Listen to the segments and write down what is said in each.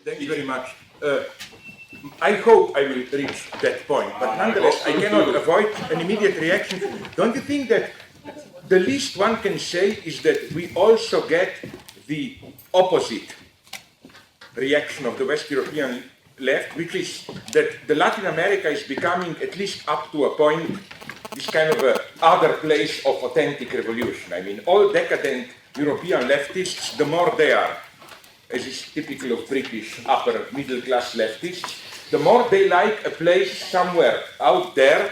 Thank you very much. I hope I will reach that point, but nonetheless, I cannot avoid an immediate reaction. Don't you think that the least one can say is that we also get the opposite reaction of the West European left, which is that the Latin America is becoming, at least up to a point, this kind of a other place of authentic revolution. I mean, all decadent European leftists, the more they are, as is typical of British upper middle class leftists, the more they like a place somewhere out there,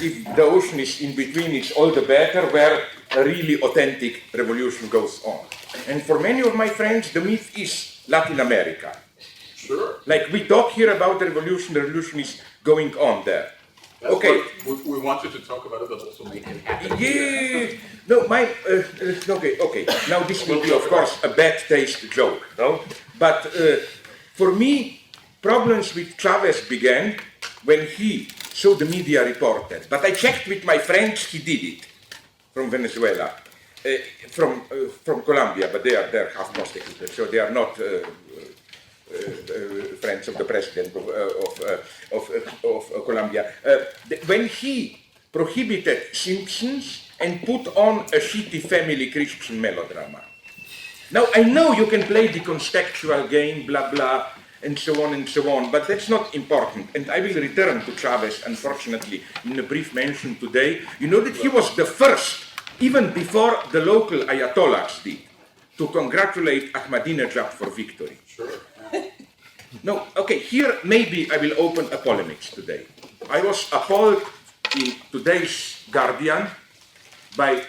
if the ocean is in between, it's all the better, where a really authentic revolution goes on. And for many of my friends, the myth is Latin America. Sure. Like we talk here about the revolution is going on there. That's okay. We wanted to talk about it, but also make it happen. Yeah. No, okay. Now this will be, of course, a bad taste joke, no? But for me, problems with Chávez began when he, so the media reported, but I checked with my friends, he did it, from Venezuela, from Colombia, but they're half prostitutes, so they are not friends of the president of Colombia. When he prohibited Simpsons and put on a shitty family Christian melodrama. Now, I know you can play the contextual game, blah, blah, and so on, but that's not important. And I will return to Chávez, unfortunately, in a brief mention today. You know that he was the first, even before the local Ayatollahs did, to congratulate Ahmadinejad for victory. Sure. No, okay, here maybe I will open a polemics today. I was appalled in today's Guardian by,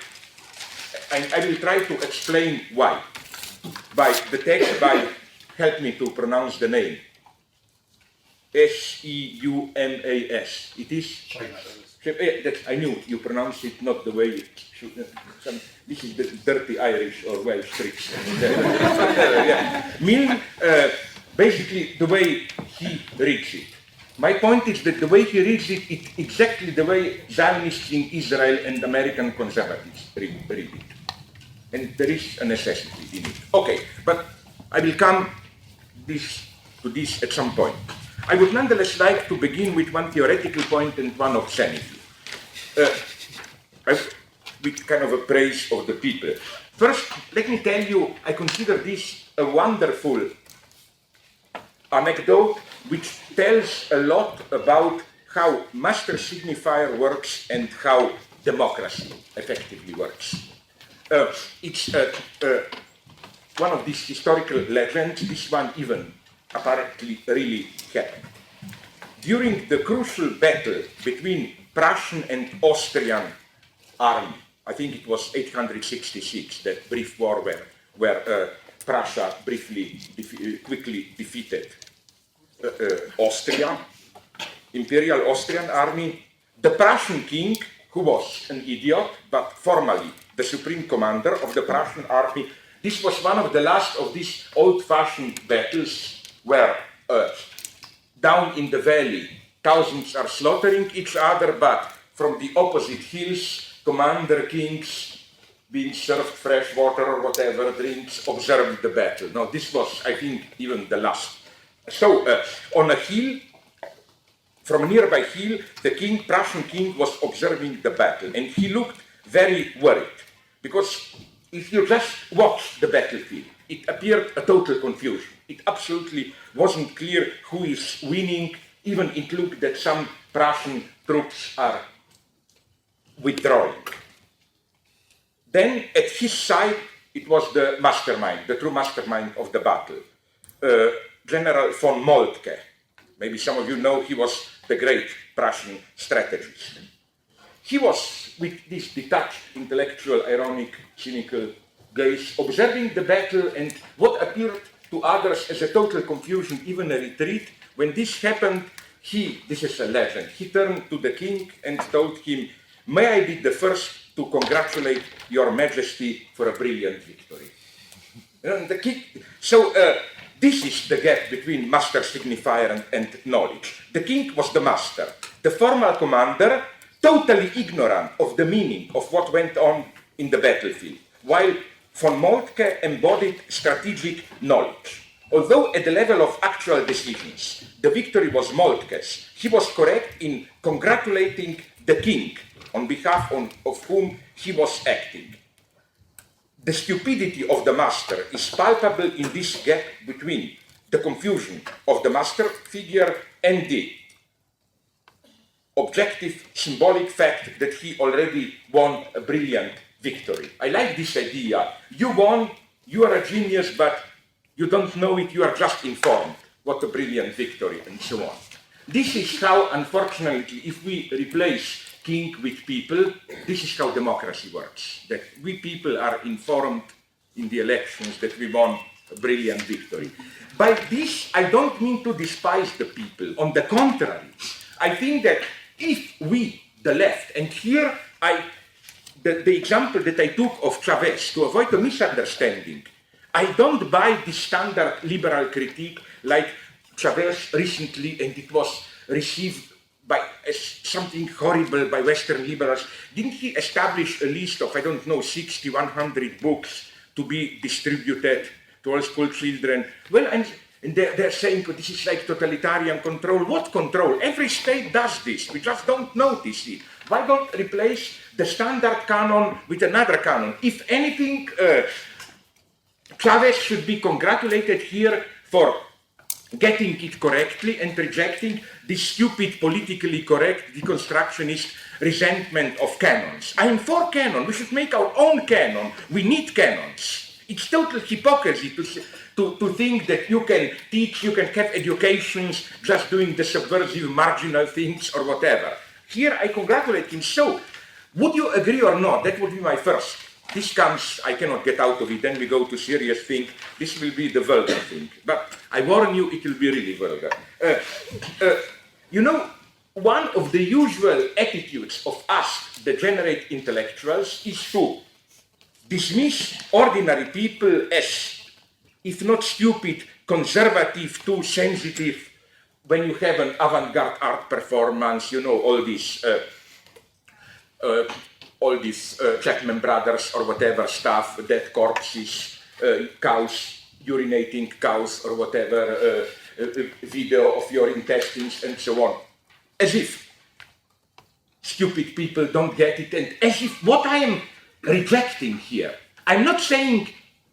I will try to explain why, by the text by, help me to pronounce the name, Seumas. It is? I knew you pronounced it not the way it should. This is the dirty Irish or Welsh tricks. Basically the way he reads it. My point is that the way he reads it, it's exactly the way Zionists in Israel and American conservatives read it. And there is a necessity in it. Okay, but I will come to this at some point. I would nonetheless like to begin with one theoretical point and one of sanity. With kind of a praise of the people. First, let me tell you, I consider this a wonderful anecdote which tells a lot about how master signifier works and how democracy effectively works. It's one of these historical legends, this one even apparently really happened. During the crucial battle between Prussian and Austrian army, I think it was 866, that brief war where Prussia quickly defeated Austria, Imperial Austrian army. The Prussian king, who was an idiot, but formally the supreme commander of the Prussian army, this was one of the last of these old-fashioned battles where down in the valley thousands are slaughtering each other, but from the opposite hills, commander kings being served fresh water or whatever drinks, observed the battle. Now this was, I think, even the last. So on a hill, from a nearby hill, the Prussian king was observing the battle, and he looked very worried, because if you just watch the battlefield, it appeared a total confusion. It absolutely wasn't clear who is winning, even it looked that some Prussian troops are withdrawing. Then at his side, it was the mastermind, the true mastermind of the battle, General von Moltke. Maybe some of you know he was the great Prussian strategist. He was, with this detached, intellectual, ironic, cynical gaze, observing the battle and what appeared to others as a total confusion, even a retreat. When this happened, this is a legend, he turned to the king and told him, "May I be the first to congratulate your majesty for a brilliant victory." The king, so this is the gap between master signifier and knowledge. The king was the master. The formal commander, totally ignorant of the meaning of what went on in the battlefield, while von Moltke embodied strategic knowledge. Although at the level of actual decisions, the victory was Moltke's, he was correct in congratulating the king on behalf of whom he was acting. The stupidity of the master is palpable in this gap between the confusion of the master figure and the objective symbolic fact that he already won a brilliant victory. I like this idea. You won, you are a genius, but you don't know it, you are just informed. What a brilliant victory, and so on. This is how, unfortunately, if we replace king with people, this is how democracy works. That we people are informed in the elections that we won a brilliant victory. By this, I don't mean to despise the people. On the contrary, I think that if we, the left, and here the example that I took of Chávez, to avoid a misunderstanding, I don't buy the standard liberal critique like Chávez recently, and it was received as something horrible by Western liberals. Didn't he establish a list of, 60, 100 books to be distributed to all school children? Well, and they're saying this is like totalitarian control. What control? Every state does this. We just don't notice it. Why don't replace the standard canon with another canon? If anything, Chávez should be congratulated here for getting it correctly and rejecting this stupid, politically correct, deconstructionist resentment of canons. I am for canon. We should make our own canon. We need canons. It's total hypocrisy to think that you can teach, you can have educations just doing the subversive, marginal things or whatever. Here I congratulate him. So, would you agree or not? That would be my first. This comes, I cannot get out of it, then we go to serious thing. This will be the vulgar thing. But I warn you, it will be really vulgar. One of the usual attitudes of us, degenerate intellectuals, is to dismiss ordinary people as, if not stupid, conservative, too sensitive, when you have an avant-garde art performance, all these Chapman Brothers or whatever stuff, dead corpses, cows, urinating cows or whatever, video of your intestines and so on. As if stupid people don't get it, and as if what I am rejecting here, I'm not saying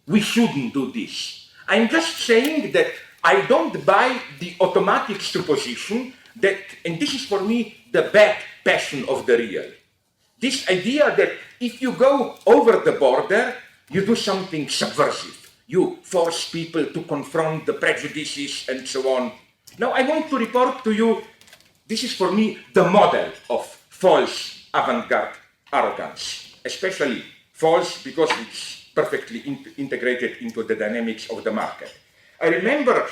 we shouldn't do this. I'm just saying that I don't buy the automatic supposition that, and this is for me the bad passion of the real. This idea that if you go over the border, you do something subversive. You force people to confront the prejudices and so on. Now I want to report to you, this is for me the model of false avant-garde arrogance. Especially false because it's perfectly integrated into the dynamics of the market. I remember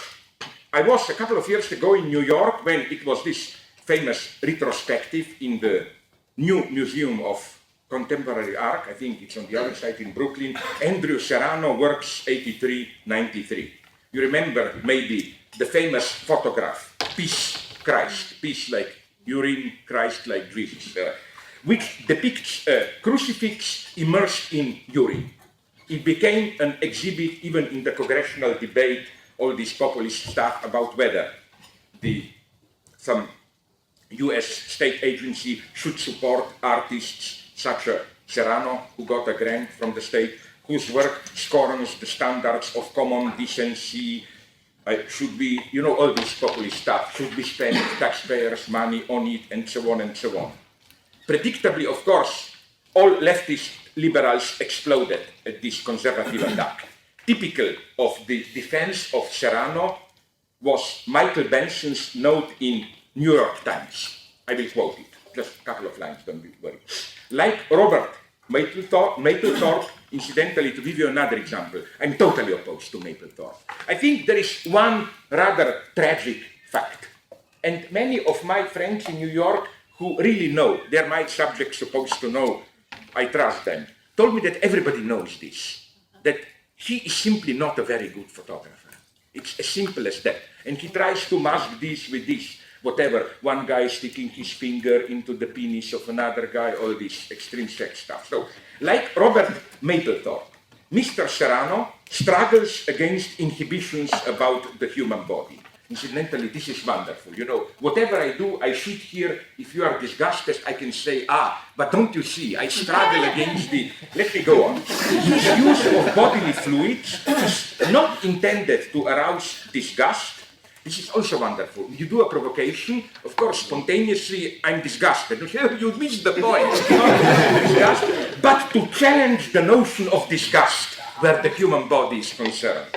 I was a couple of years ago in New York when it was this famous retrospective in the new Museum of Contemporary Art. I think it's on the other side in Brooklyn. Andrew Serrano Works 83-93. You remember maybe the famous photograph, Peace, Christ, peace like urine, Christ like Jesus, which depicts a crucifix immersed in urine. It became an exhibit even in the congressional debate, all this populist stuff about whether some US state agency should support artists such as Serrano, who got a grant from the state, whose work scorns the standards of common decency, should be, all this populist stuff, should be spent taxpayers' money on it, and so on and so on. Predictably, of course, all leftist liberals exploded at this conservative attack. Typical of the defense of Serrano was Michael Benson's note in New York Times. I will quote it, just a couple of lines, don't be worried. Like Robert Mapplethorpe, incidentally, to give you another example, I'm totally opposed to Mapplethorpe. I think there is one rather tragic fact, and many of my friends in New York who really know, they're my subjects supposed to know, I trust them, told me that everybody knows this, that he is simply not a very good photographer. It's as simple as that. And he tries to mask this with this, whatever, one guy sticking his finger into the penis of another guy, all this extreme sex stuff. So, like Robert Mapplethorpe Mr. Serrano struggles against inhibitions about the human body. Incidentally, this is wonderful. You know, whatever I do, I sit here. If you are disgusted, I can say, but don't you see, I struggle against the... Let me go on. His use of bodily fluids is not intended to arouse disgust. This is also wonderful. You do a provocation, of course, spontaneously, I'm disgusted. You missed the point. Disgust, but to challenge the notion of disgust where the human body is concerned.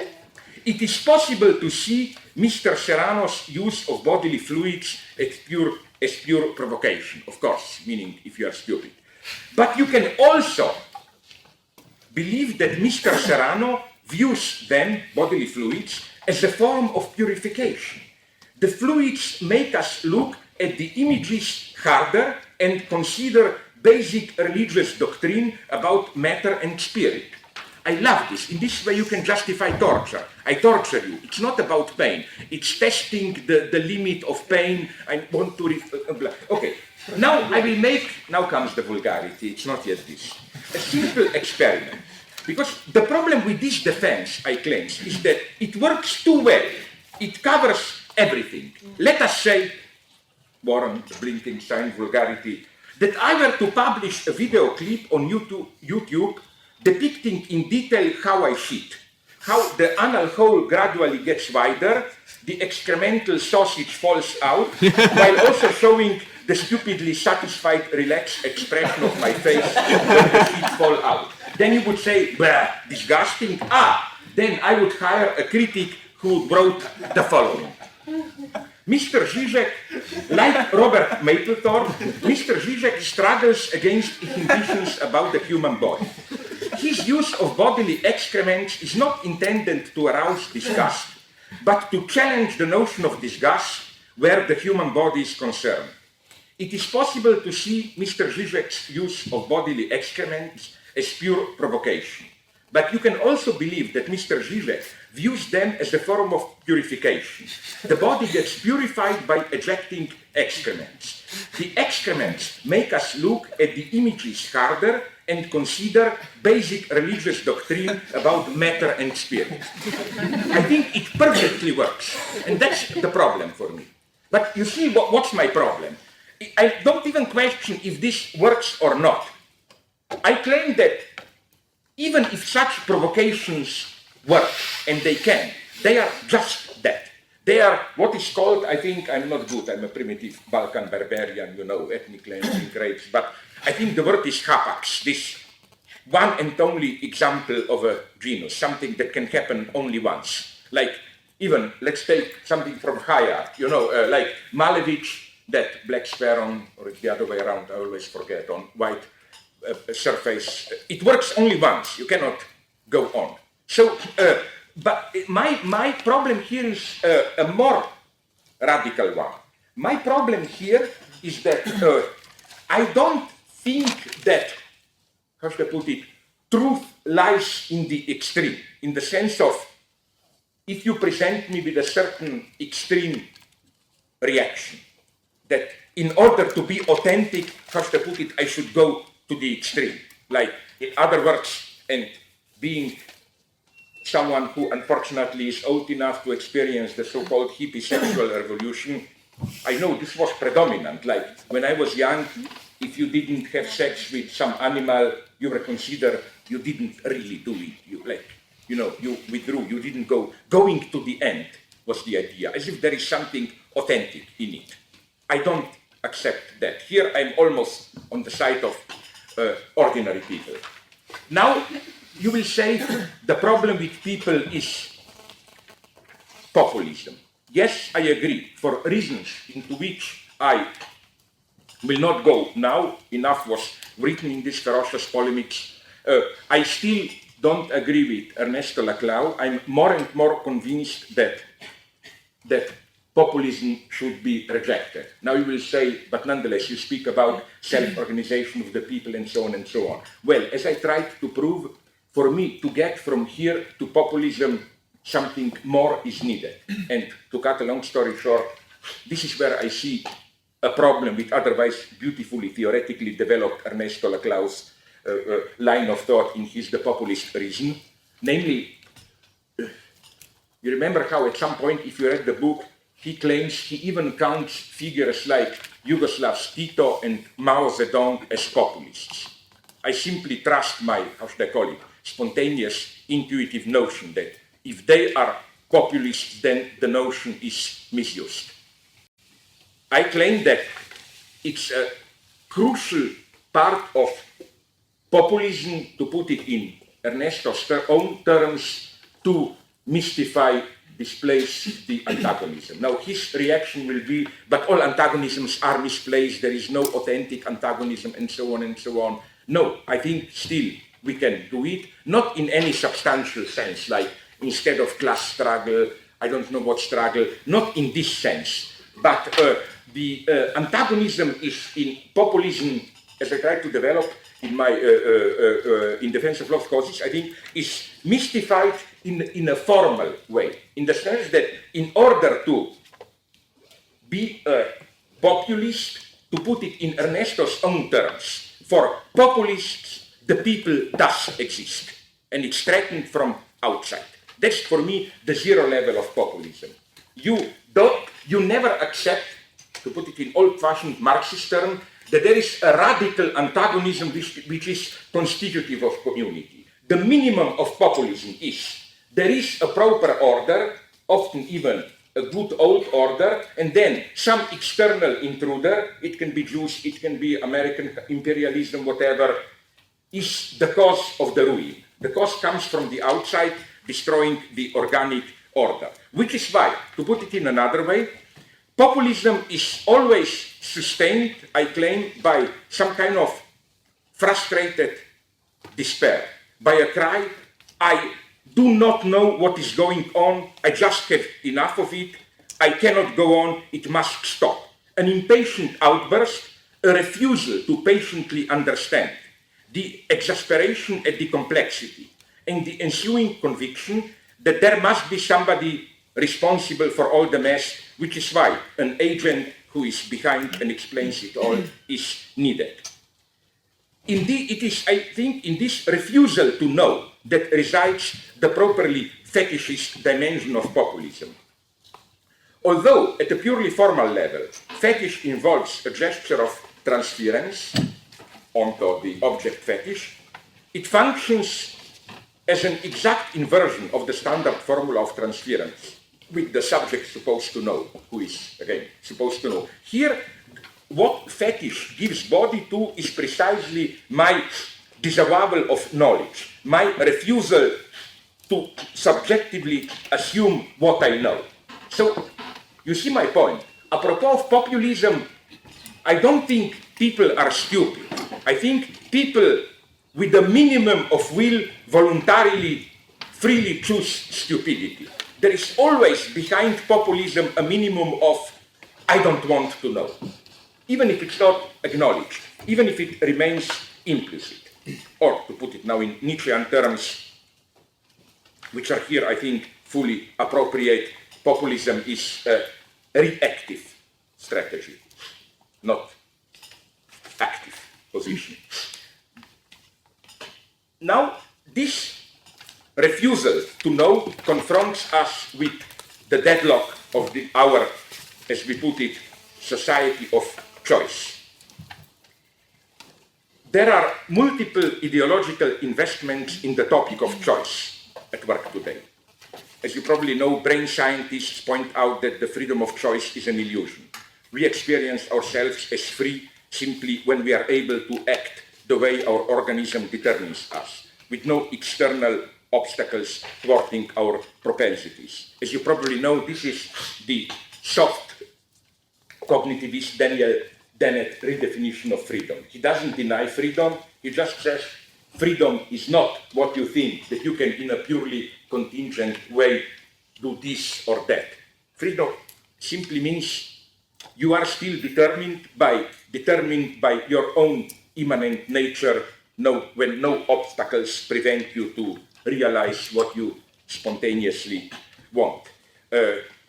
It is possible to see Mr. Serrano's use of bodily fluids as pure provocation, of course, meaning if you are stupid. But you can also believe that Mr. Serrano views them, bodily fluids, as a form of purification. The fluids make us look at the images harder and consider basic religious doctrine about matter and spirit. I love this. In this way you can justify torture. I torture you. It's not about pain. It's testing the limit of pain. I want to... Okay. Now comes the vulgarity. It's not yet this. A simple experiment. Because the problem with this defense, I claim, is that it works too well. It covers everything. Let us say, Warren, blinking sign, vulgarity, that I were to publish a video clip on YouTube depicting in detail how I shit, how the anal hole gradually gets wider, the excremental sausage falls out, while also showing the stupidly satisfied, relaxed expression of my face when the shit fall out. Then you would say, disgusting. Then I would hire a critic who wrote the following. Mr. Žižek, like Robert Mapplethorpe, Mr. Žižek struggles against inhibitions about the human body. His use of bodily excrements is not intended to arouse disgust, but to challenge the notion of disgust where the human body is concerned. It is possible to see Mr. Žižek's use of bodily excrements as pure provocation. But you can also believe that Mr. Žižek views them as a form of purification. The body gets purified by ejecting excrements. The excrements make us look at the images harder and consider basic religious doctrine about matter and spirit. I think it perfectly works, and that's the problem for me. But you see, what's my problem? I don't even question if this works or not. I claim that even if such provocations work, and they can, they are just that. They are what is called, I think, I'm not good, I'm a primitive Balkan barbarian, you know, ethnic cleansing rapes, but I think the word is hapax, this one and only example of a genus, something that can happen only once. Like, even, let's take something from high art, you know, like Malevich, that black square on, or it's the other way around, I always forget, on white surface. It works only once, you cannot go on. So, but my problem here is a more radical one. My problem here is that I don't think that, how should I put it, truth lies in the extreme, in the sense of if you present me with a certain extreme reaction, that in order to be authentic, how should I put it, I should go to the extreme. Like, in other words, and being someone who unfortunately is old enough to experience the so-called hippie sexual revolution, I know this was predominant. Like, when I was young, if you didn't have sex with some animal, you were considered you didn't really do it. You withdrew, you didn't go. Going to the end was the idea, as if there is something authentic in it. I don't accept that. Here I'm almost on the side of ordinary people. Now, you will say the problem with people is populism. Yes, I agree, for reasons into which I will not go now. Enough was written in this ferocious polemics. I still don't agree with Ernesto Laclau. I'm more and more convinced that populism should be rejected. Now you will say, but nonetheless, you speak about self-organization of the people and so on and so on. Well, as I tried to prove, for me to get from here to populism, something more is needed. And to cut a long story short, this is where I see a problem with otherwise beautifully theoretically developed Ernesto Laclau's line of thought in his The Populist Reason. Namely, you remember how at some point, if you read the book, he claims he even counts figures like Yugoslav's Tito and Mao Zedong as populists. I simply trust my, how should I call it, spontaneous, intuitive notion that if they are populists, then the notion is misused. I claim that it's a crucial part of populism, to put it in Ernesto's own terms, to mystify, displace the antagonism. Now his reaction will be, but all antagonisms are misplaced, there is no authentic antagonism, and so on and so on. No, I think still we can do it, not in any substantial sense, like instead of class struggle, I don't know what struggle, not in this sense, but the antagonism is in populism, as I try to develop in my in defense of lost causes, I think is mystified in a formal way, in the sense that in order to be a populist, to put it in Ernesto's own terms, for populists, the people does exist, and it's threatened from outside. That's for me the zero level of populism. You never accept, to put it in old-fashioned Marxist term, that there is a radical antagonism which is constitutive of community. The minimum of populism is there is a proper order, often even a good old order, and then some external intruder, it can be Jews, it can be American imperialism, whatever, is the cause of the ruin. The cause comes from the outside, destroying the organic order. Which is why, to put it in another way, populism is always sustained, I claim, by some kind of frustrated despair, by a cry, I do not know what is going on, I just have enough of it, I cannot go on, it must stop. An impatient outburst, a refusal to patiently understand, the exasperation at the complexity, and the ensuing conviction that there must be somebody responsible for all the mess, which is why an agent who is behind and explains it all is needed. Indeed, it is, I think, in this refusal to know that resides the properly fetishist dimension of populism. Although, at a purely formal level, fetish involves a gesture of transference onto the object fetish, it functions as an exact inversion of the standard formula of transference, with the subject supposed to know, who is, again, supposed to know. Here, what fetish gives body to is precisely my disavowal of knowledge, my refusal to subjectively assume what I know. So, you see my point. Apropos of populism, I don't think people are stupid. I think people with a minimum of will voluntarily, freely choose stupidity. There is always behind populism a minimum of I don't want to know, even if it's not acknowledged, even if it remains implicit. Or, to put it now in Nietzschean terms, which are here, I think, fully appropriate, populism is a reactive strategy, not active position. Now, this refusal to know confronts us with the deadlock of our, as we put it, society of choice. There are multiple ideological investments in the topic of choice at work today. As you probably know, brain scientists point out that the freedom of choice is an illusion. We experience ourselves as free simply when we are able to act the way our organism determines us, with no external obstacles thwarting our propensities. As you probably know, this is the soft cognitivist Daniel Dennett redefinition of freedom. He doesn't deny freedom, he just says freedom is not what you think, that you can in a purely contingent way do this or that. Freedom simply means you are still determined by your own immanent nature, when no obstacles prevent you to realize what you spontaneously want.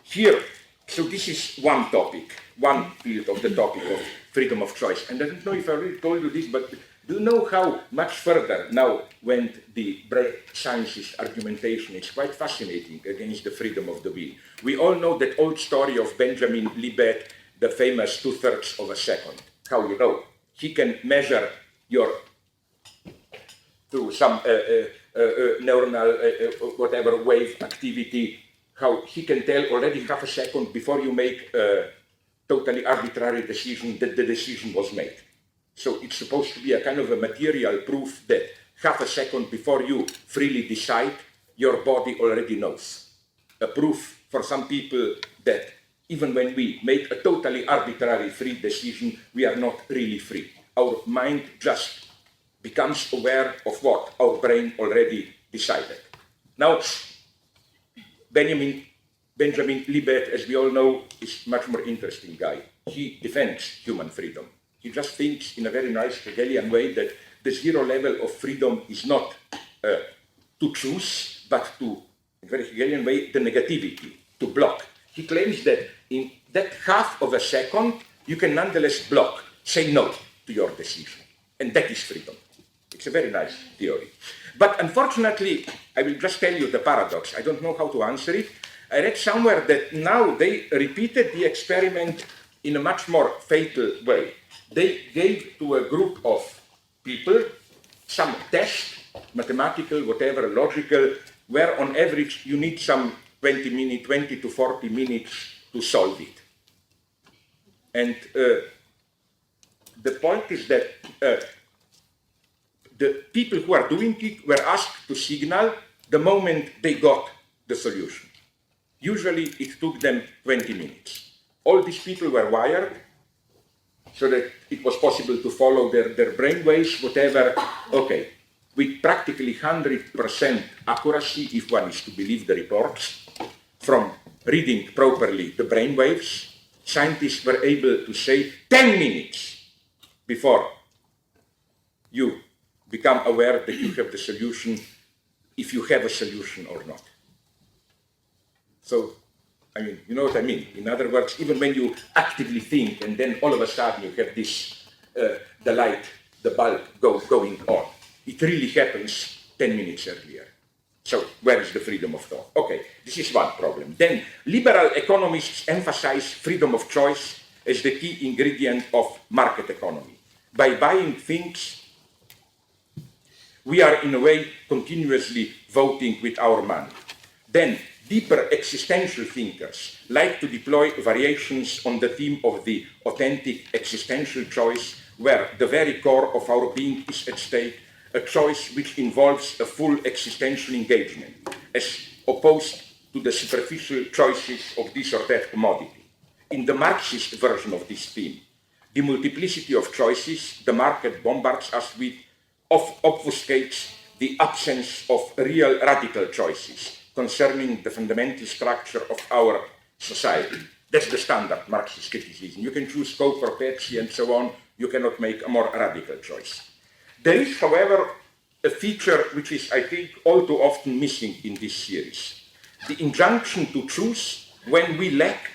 Here, so this is one topic, one field of the topic of freedom of choice. And I don't know if I already told you this, but Do you know how much further now went the brain sciences argumentation? It's quite fascinating against the freedom of the will. We all know that old story of Benjamin Libet, the famous 2/3 of a second. How you know? He can measure your, through some neuronal whatever wave activity, how he can tell already half a second before you make a totally arbitrary decision that the decision was made. So it's supposed to be a kind of a material proof that half a second before you freely decide, your body already knows. A proof for some people that even when we make a totally arbitrary free decision, we are not really free. Our mind just becomes aware of what our brain already decided. Now, Benjamin Libet, as we all know, is a much more interesting guy. He defends human freedom. He just thinks in a very nice Hegelian way that the zero level of freedom is not to choose, but to, in a very Hegelian way, the negativity, to block. He claims that in that half of a second, you can nonetheless block, say no to your decision. And that is freedom. It's a very nice theory. But unfortunately, I will just tell you the paradox. I don't know how to answer it. I read somewhere that now they repeated the experiment in a much more fatal way. They gave to a group of people some test, mathematical, whatever, logical, where on average you need some 20 to 40 minutes to solve it. And the point is that the people who are doing it were asked to signal the moment they got the solution. Usually it took them 20 minutes. All these people were wired so that it was possible to follow their brain waves, whatever. Okay, with practically 100% accuracy, if one is to believe the reports, from reading properly the brain waves, scientists were able to say 10 minutes before you become aware that you have the solution, if you have a solution or not. So, I mean, you know what I mean? In other words, even when you actively think and then all of a sudden you have this, the light, the bulb going on, it really happens 10 minutes earlier. So, where is the freedom of thought? Okay, this is one problem. Then, liberal economists emphasize freedom of choice as the key ingredient of market economy. By buying things, we are in a way continuously voting with our money. Then, deeper existential thinkers like to deploy variations on the theme of the authentic existential choice, where the very core of our being is at stake, a choice which involves a full existential engagement, as opposed to the superficial choices of this or that commodity. In the Marxist version of this theme, the multiplicity of choices the market bombards us with obfuscates the absence of real radical choices concerning the fundamental structure of our society. That's the standard Marxist criticism. You can choose Coke or Pepsi and so on. You cannot make a more radical choice. There is, however, a feature which is, I think, all too often missing in this series. The injunction to choose when we lack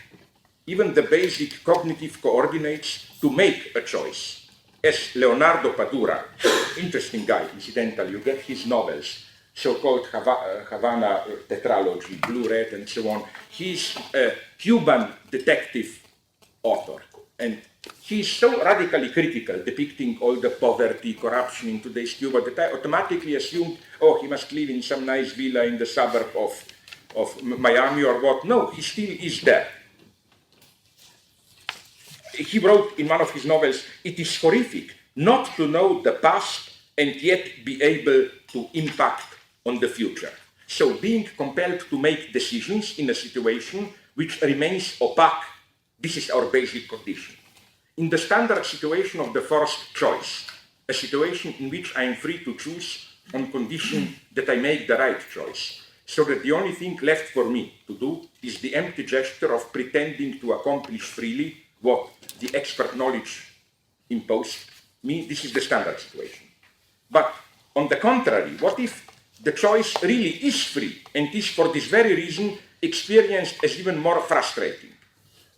even the basic cognitive coordinates to make a choice. As Leonardo Padura, interesting guy, incidentally, you get his novels, so-called Havana tetralogy, Blue, Red, and so on. He's a Cuban detective author, and he's so radically critical, depicting all the poverty, corruption in today's Cuba, that I automatically assumed, oh, he must live in some nice villa in the suburb of Miami or what. No, he still is there. He wrote in one of his novels, it is horrific not to know the past and yet be able to impact on the future. So being compelled to make decisions in a situation which remains opaque, this is our basic condition. In the standard situation of the first choice, a situation in which I am free to choose on condition that I make the right choice, so that the only thing left for me to do is the empty gesture of pretending to accomplish freely what the expert knowledge imposed me, this is the standard situation. But on the contrary, what if the choice really is free and is for this very reason experienced as even more frustrating?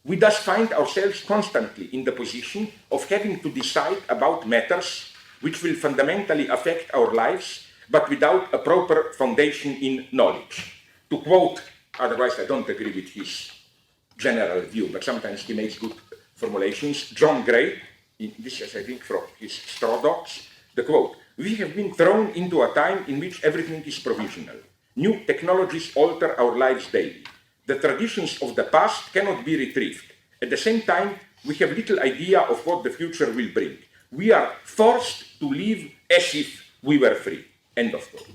We thus find ourselves constantly in the position of having to decide about matters which will fundamentally affect our lives, but without a proper foundation in knowledge. To quote, otherwise I don't agree with his general view, but sometimes he makes good formulations, John Gray, this is I think from his Straw Dogs, the quote, "We have been thrown into a time in which everything is provisional. New technologies alter our lives daily. The traditions of the past cannot be retrieved. At the same time, we have little idea of what the future will bring. We are forced to live as if we were free." End of quote.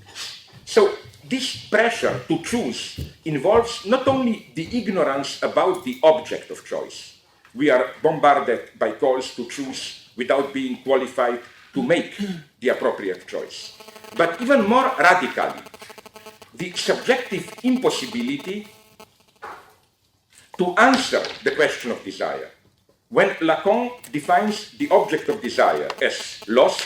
So this pressure to choose involves not only the ignorance about the object of choice. We are bombarded by calls to choose without being qualified to make the appropriate choice. But even more radically, the subjective impossibility to answer the question of desire. When Lacan defines the object of desire as lost,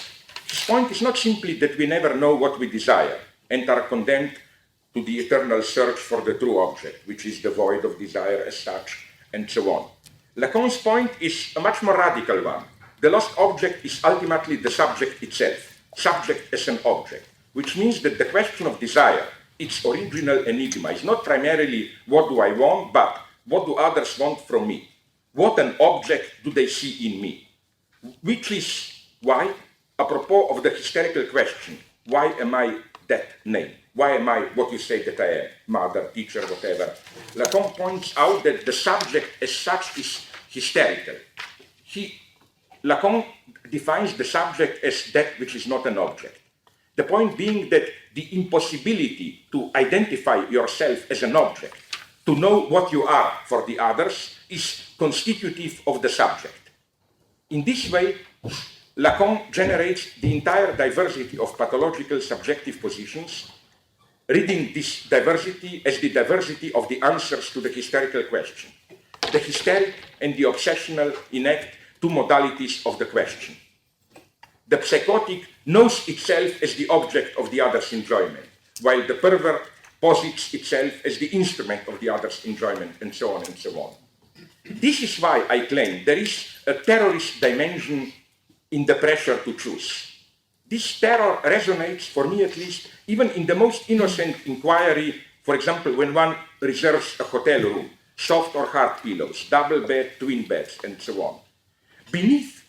his point is not simply that we never know what we desire and are condemned to the eternal search for the true object, which is devoid of desire as such, and so on. Lacan's point is a much more radical one. The lost object is ultimately the subject itself, subject as an object, which means that the question of desire, its original enigma, is not primarily what do I want, but what do others want from me? What an object do they see in me? Which is why, apropos of the hysterical question, why am I that name? Why am I what you say that I am? Mother, teacher, whatever. Lacan points out that the subject as such is hysterical. Lacan defines the subject as that which is not an object. The point being that the impossibility to identify yourself as an object, to know what you are for the others, is constitutive of the subject. In this way, Lacan generates the entire diversity of pathological subjective positions, reading this diversity as the diversity of the answers to the hysterical question. The hysteric and the obsessional enact two modalities of the question. The psychotic knows itself as the object of the other's enjoyment, while the pervert posits itself as the instrument of the other's enjoyment, and so on and so on. This is why I claim there is a terrorist dimension in the pressure to choose. This terror resonates, for me at least, even in the most innocent inquiry, for example, when one reserves a hotel room, soft or hard pillows, double bed, twin beds, and so on. Beneath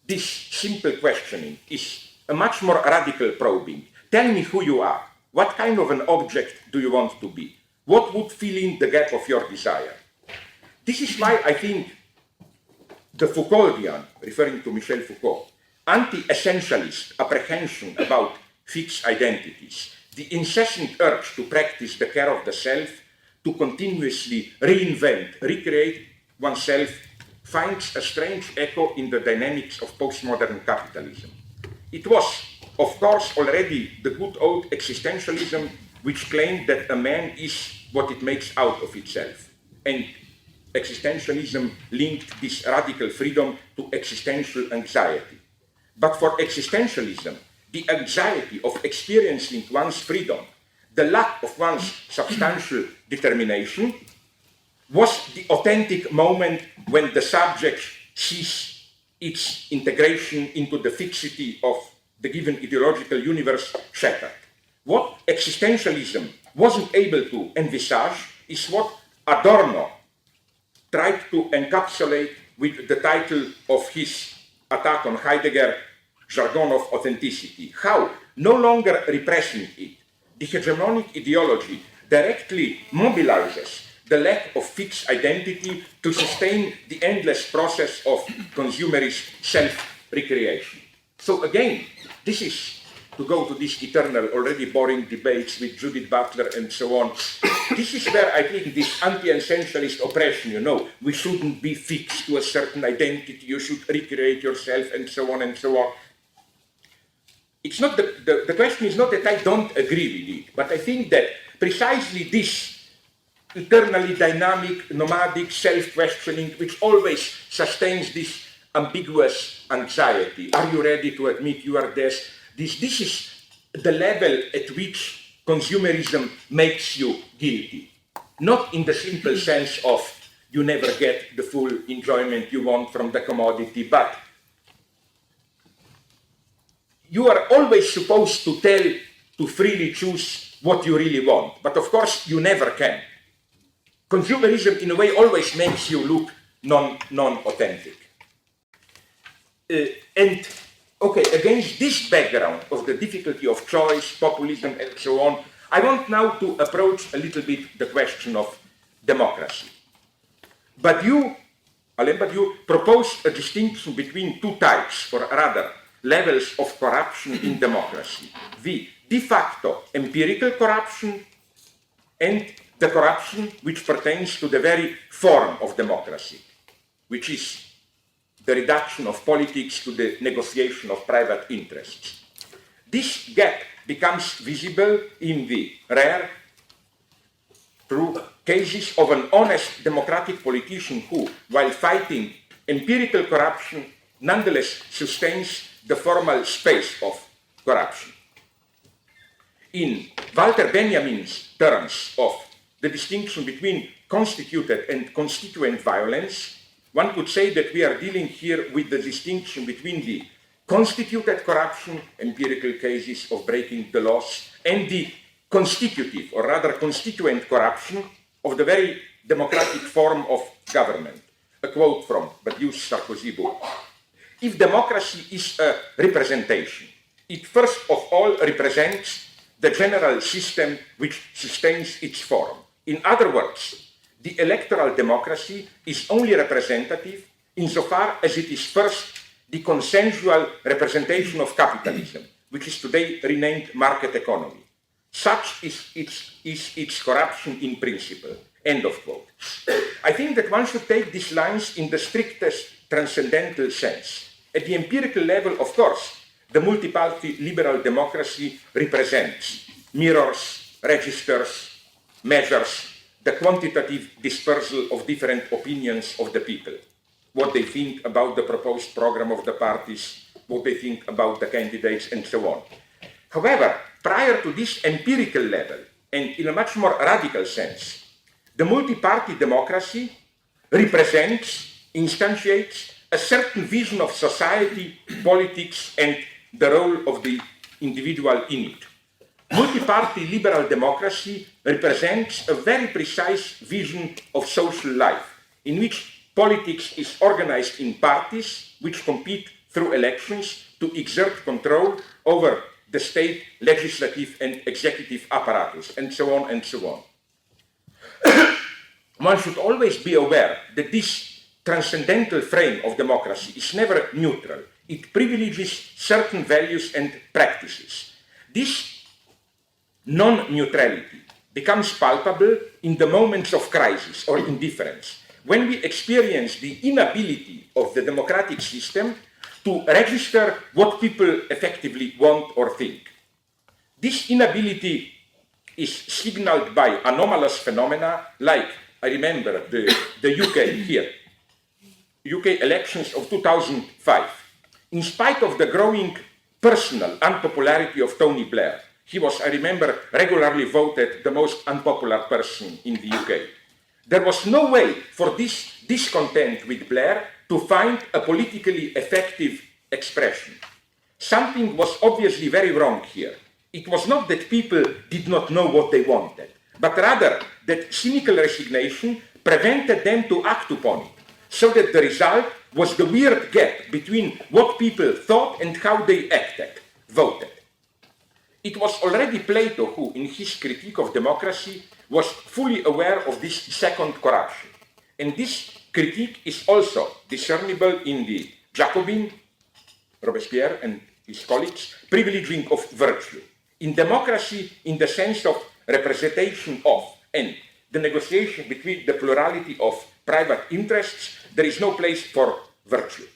this simple questioning is a much more radical probing. Tell me who you are. What kind of an object do you want to be? What would fill in the gap of your desire? This is why I think the Foucauldian, referring to Michel Foucault, anti-essentialist apprehension about fixed identities, the incessant urge to practice the care of the self, to continuously reinvent, recreate oneself, finds a strange echo in the dynamics of postmodern capitalism. It was, of course, already the good old existentialism which claimed that a man is what it makes out of itself. And existentialism linked this radical freedom to existential anxiety. But for existentialism, the anxiety of experiencing one's freedom, the lack of one's substantial determination, was the authentic moment when the subject sees its integration into the fixity of the given ideological universe shattered. What existentialism wasn't able to envisage is what Adorno tried to encapsulate with the title of his attack on Heidegger, Jargon of Authenticity. How, no longer repressing it, the hegemonic ideology directly mobilizes the lack of fixed identity to sustain the endless process of consumerist self-recreation. So again, this is, to go to these eternal, already boring debates with Judith Butler and so on, this is where I think this anti-essentialist oppression, we shouldn't be fixed to a certain identity, you should recreate yourself and so on and so on. It's not the question is not that I don't agree with it, but I think that precisely this eternally dynamic, nomadic self-questioning, which always sustains this ambiguous anxiety. Are you ready to admit you are this? This is the level at which consumerism makes you guilty. Not in the simple sense of you never get the full enjoyment you want from the commodity, but you are always supposed to freely choose what you really want. But of course, you never can. Consumerism, in a way, always makes you look non-authentic. And okay, against this background of the difficulty of choice, populism, and so on, I want now to approach a little bit the question of democracy. But you, Alain Badiou, proposed a distinction between two types, or rather, levels of corruption in democracy. The de facto empirical corruption and the corruption which pertains to the very form of democracy, which is the reduction of politics to the negotiation of private interests. This gap becomes visible in the rare, true cases of an honest democratic politician who, while fighting empirical corruption, nonetheless sustains the formal space of corruption. In Walter Benjamin's terms of the distinction between constituted and constituent violence, one could say that we are dealing here with the distinction between the constituted corruption, empirical cases of breaking the laws, and the constitutive, or rather constituent corruption of the very democratic form of government. A quote from Badiou's Sarkozy book. If democracy is a representation, it first of all represents the general system which sustains its form. In other words, the electoral democracy is only representative insofar as it is first the consensual representation of capitalism, which is today renamed market economy. Such is its corruption in principle. End of quote. I think that one should take these lines in the strictest transcendental sense. At the empirical level, of course, the multi-party liberal democracy represents, mirrors, registers, measures the quantitative dispersal of different opinions of the people, what they think about the proposed program of the parties, what they think about the candidates, and so on. However, prior to this empirical level, and in a much more radical sense, the multi-party democracy represents, instantiates a certain vision of society, politics, and the role of the individual in it. Multi-party liberal democracy represents a very precise vision of social life, in which politics is organized in parties which compete through elections to exert control over the state legislative and executive apparatus, and so on and so on. One should always be aware that this transcendental frame of democracy is never neutral. It privileges certain values and practices. This non-neutrality becomes palpable in the moments of crisis or indifference, when we experience the inability of the democratic system to register what people effectively want or think. This inability is signaled by anomalous phenomena like, I remember the UK here, UK elections of 2005. In spite of the growing personal unpopularity of Tony Blair, he was, I remember, regularly voted the most unpopular person in the UK. There was no way for this discontent with Blair to find a politically effective expression. Something was obviously very wrong here. It was not that people did not know what they wanted, but rather that cynical resignation prevented them to act upon it, so that the result was the weird gap between what people thought and how they voted. It was already Plato who, in his critique of democracy, was fully aware of this second corruption. And this critique is also discernible in the Jacobin, Robespierre and his colleagues, privileging of virtue. In democracy, in the sense of representation of and the negotiation between the plurality of private interests, there is no place for virtue.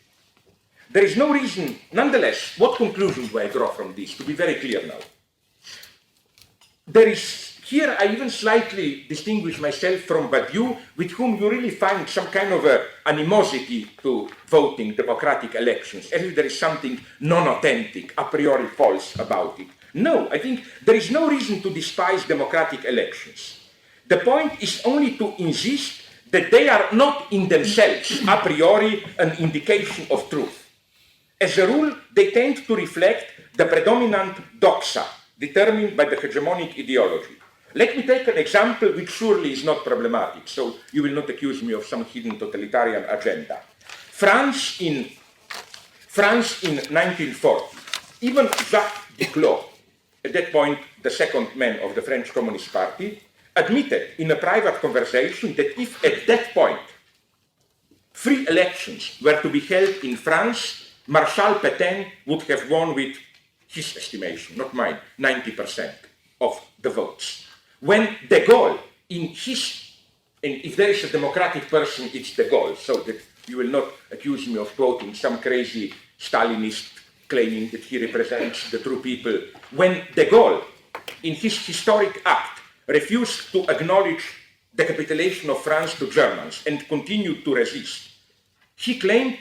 There is no reason, nonetheless, what conclusion do I draw from this, to be very clear now? There is, here I even slightly distinguish myself from Badiou, with whom you really find some kind of animosity to voting democratic elections, as if there is something non-authentic, a priori false about it. No, I think there is no reason to despise democratic elections. The point is only to insist that they are not in themselves, a priori, an indication of truth. As a rule, they tend to reflect the predominant doxa determined by the hegemonic ideology. Let me take an example which surely is not problematic, so you will not accuse me of some hidden totalitarian agenda. France in 1940, even Jacques Duclos, at that point the second man of the French Communist Party, admitted in a private conversation that if at that point free elections were to be held in France, Marshal Pétain would have won with his estimation, not mine, 90% of the votes. When de Gaulle, in his, and if there is a democratic person, it's de Gaulle, so that you will not accuse me of quoting some crazy Stalinist claiming that he represents the true people. When de Gaulle, in his historic act, refused to acknowledge the capitulation of France to Germans and continued to resist, he claimed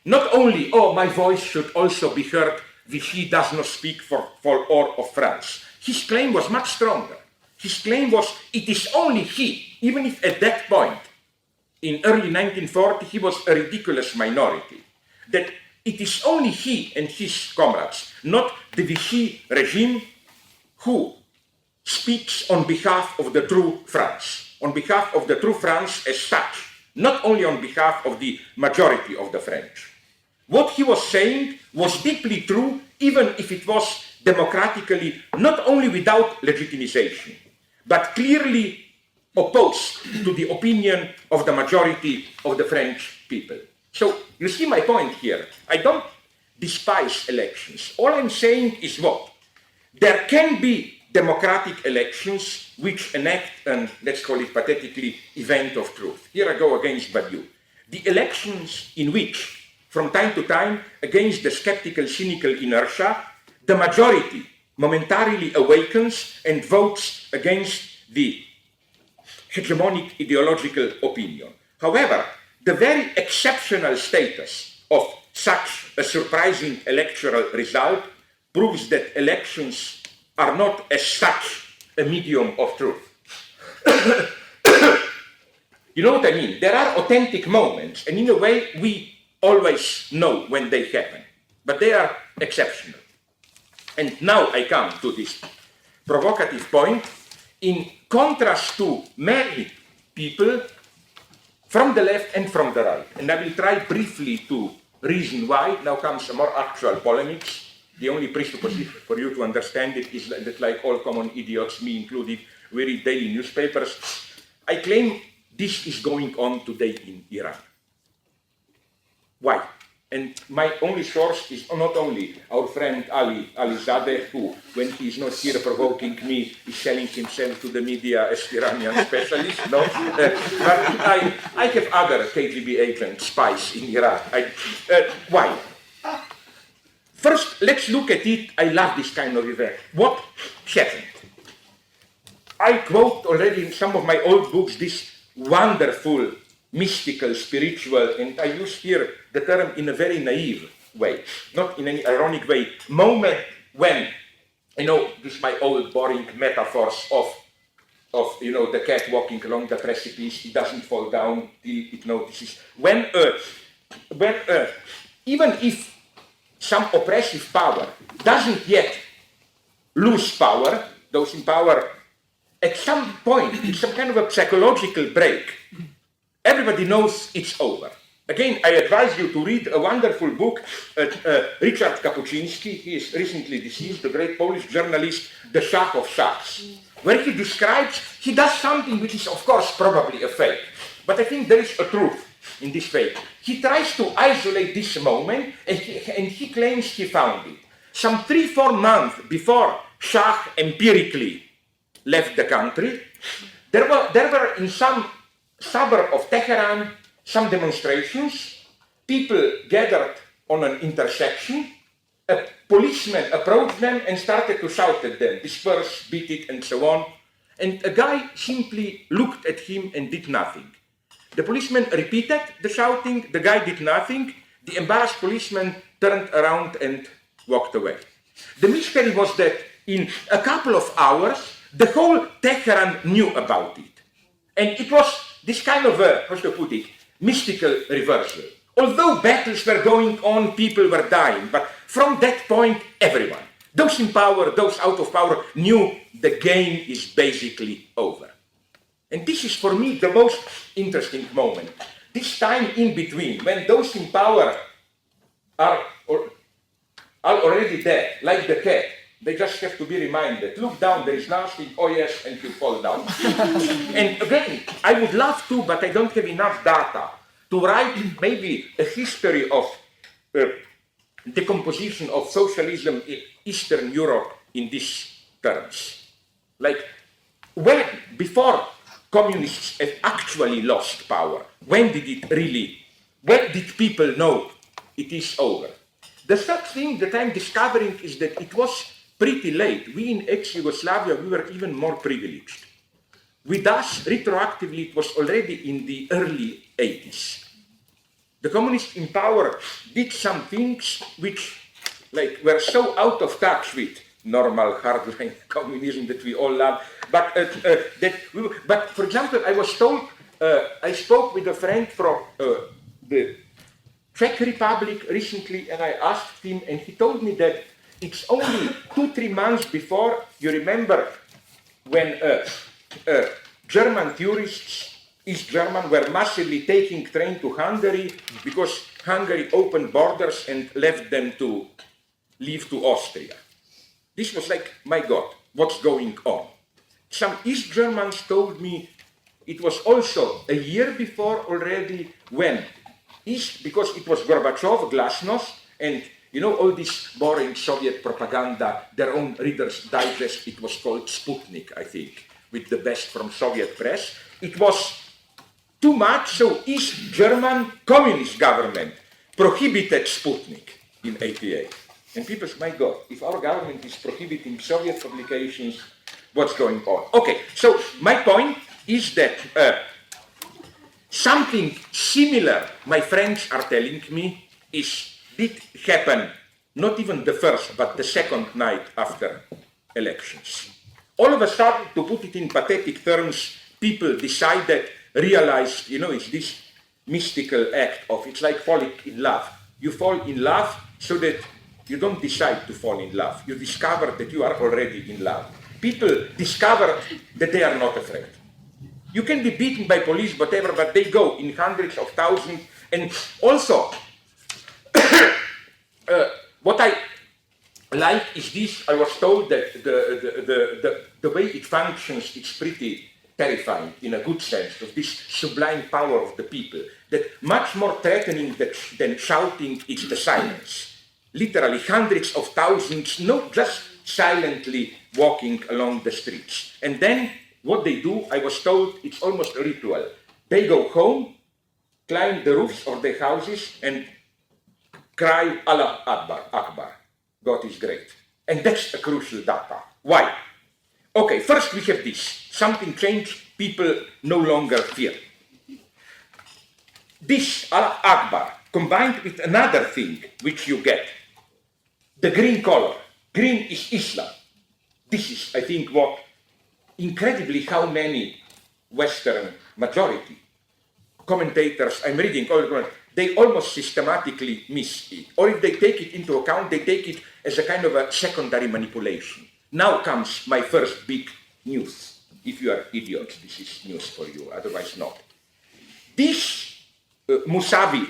not only, oh, my voice should also be heard, Vichy does not speak for all of France. His claim was much stronger. His claim was, it is only he, even if at that point, in early 1940, he was a ridiculous minority, that it is only he and his comrades, not the Vichy regime, who speaks on behalf of the true France, on behalf of the true France as such, not only on behalf of the majority of the French. What he was saying was deeply true, even if it was democratically not only without legitimization, but clearly opposed to the opinion of the majority of the French people. So you see my point here. I don't despise elections. All I'm saying is what? There can be democratic elections which enact an, let's call it pathetically, event of truth. Here I go against Badiou. The elections in which, from time to time, against the skeptical, cynical inertia, the majority momentarily awakens and votes against the hegemonic ideological opinion. However, the very exceptional status of such a surprising electoral result proves that elections are not as such a medium of truth. You know what I mean? There are authentic moments, and in a way we always know when they happen, but they are exceptional. And now I come to this provocative point. In contrast to many people from the left and from the right, and I will try briefly to reason why. Now comes a more actual polemics. The only presupposition for you to understand it is that, like all common idiots, me included, we read daily newspapers. I claim this is going on today in Iran. Why? And my only source is not only our friend Ali Zadeh, who, when he is not here provoking me, is selling himself to the media as Iranian specialist, no? But I have other KGB agents, spies in Iran. Why? First, let's look at it. I love this kind of event. What happened? I quote already in some of my old books this wonderful, mystical, spiritual, and I use here the term in a very naive way, not in any ironic way, moment when, you know, this is my old boring metaphors of the cat walking along the precipice, it doesn't fall down till it notices. When even if some oppressive power doesn't yet lose power, those in power, at some point, it's some kind of a psychological break. Everybody knows it's over. Again, I advise you to read a wonderful book, Richard Kapuczynski, he is recently deceased, the great Polish journalist, The Shah of Shahs, where he describes, he does something which is of course probably a fake, but I think there is a truth in this fake. He tries to isolate this moment and he claims he found it. Some 3-4 months before Shah empirically left the country, there were in some suburb of Tehran some demonstrations, people gathered on an intersection, a policeman approached them and started to shout at them, disperse, beat it, and so on, and a guy simply looked at him and did nothing. The policeman repeated the shouting, the guy did nothing, the embarrassed policeman turned around and walked away. The mystery was that in a couple of hours, the whole Tehran knew about it. And it was this kind of, how to put it, mystical reversal. Although battles were going on, people were dying, but from that point, everyone, those in power, those out of power, knew the game is basically over. And this is for me the most interesting moment. This time in between, when those in power are already dead, like the cat, they just have to be reminded, look down, there is nothing, oh yes, and you fall down. And again, I would love to, but I don't have enough data to write maybe a history of the composition of socialism in Eastern Europe in these terms. Like, when, before communists have actually lost power, when did people know it is over? The third thing that I'm discovering is that it was pretty late. We in ex-Yugoslavia, we were even more privileged. With us, retroactively, it was already in the early 80s. The communists in power did some things which were so out of touch with normal hardline communism that we all love. But for example, I was told, I spoke with a friend from the Czech Republic recently, and I asked him, and he told me that it's only 2-3 months before, you remember, when German tourists, East German, were massively taking train to Hungary because Hungary opened borders and left them to leave to Austria. This was like, my God, what's going on? Some East Germans told me it was also a year before already when because it was Gorbachev, Glasnost, and you know all this boring Soviet propaganda, their own Reader's Digest, it was called Sputnik, I think, with the best from Soviet press. It was too much, so East German communist government prohibited Sputnik in 88. And people say, my God, if our government is prohibiting Soviet publications, what's going on? Okay, so my point is that something similar, my friends are telling me, did happen, not even the first, but the second night after elections. All of a sudden, to put it in pathetic terms, people realized, it's this mystical act of, it's like falling in love. You fall in love so that you don't decide to fall in love. You discover that you are already in love. People discover that they are not afraid. You can be beaten by police, whatever, but they go in hundreds of thousands. And also, what I like is this. I was told that the way it functions, it's pretty terrifying in a good sense, of this sublime power of the people, that much more threatening than shouting is the silence. Literally hundreds of thousands, not just silently walking along the streets. And then what they do, I was told, it's almost a ritual. They go home, climb the roofs of their houses, and cry, Allah Akbar, Akbar. God is great. And that's a crucial data. Why? Okay, first we have this. Something changed, people no longer fear. This, Allah Akbar, combined with another thing which you get, the green color. Green is Islam. This is, I think, what incredibly how many Western majority commentators I'm reading, they almost systematically miss it. Or if they take it into account, they take it as a kind of a secondary manipulation. Now comes my first big news. If you are idiots, this is news for you, otherwise not. These Musavi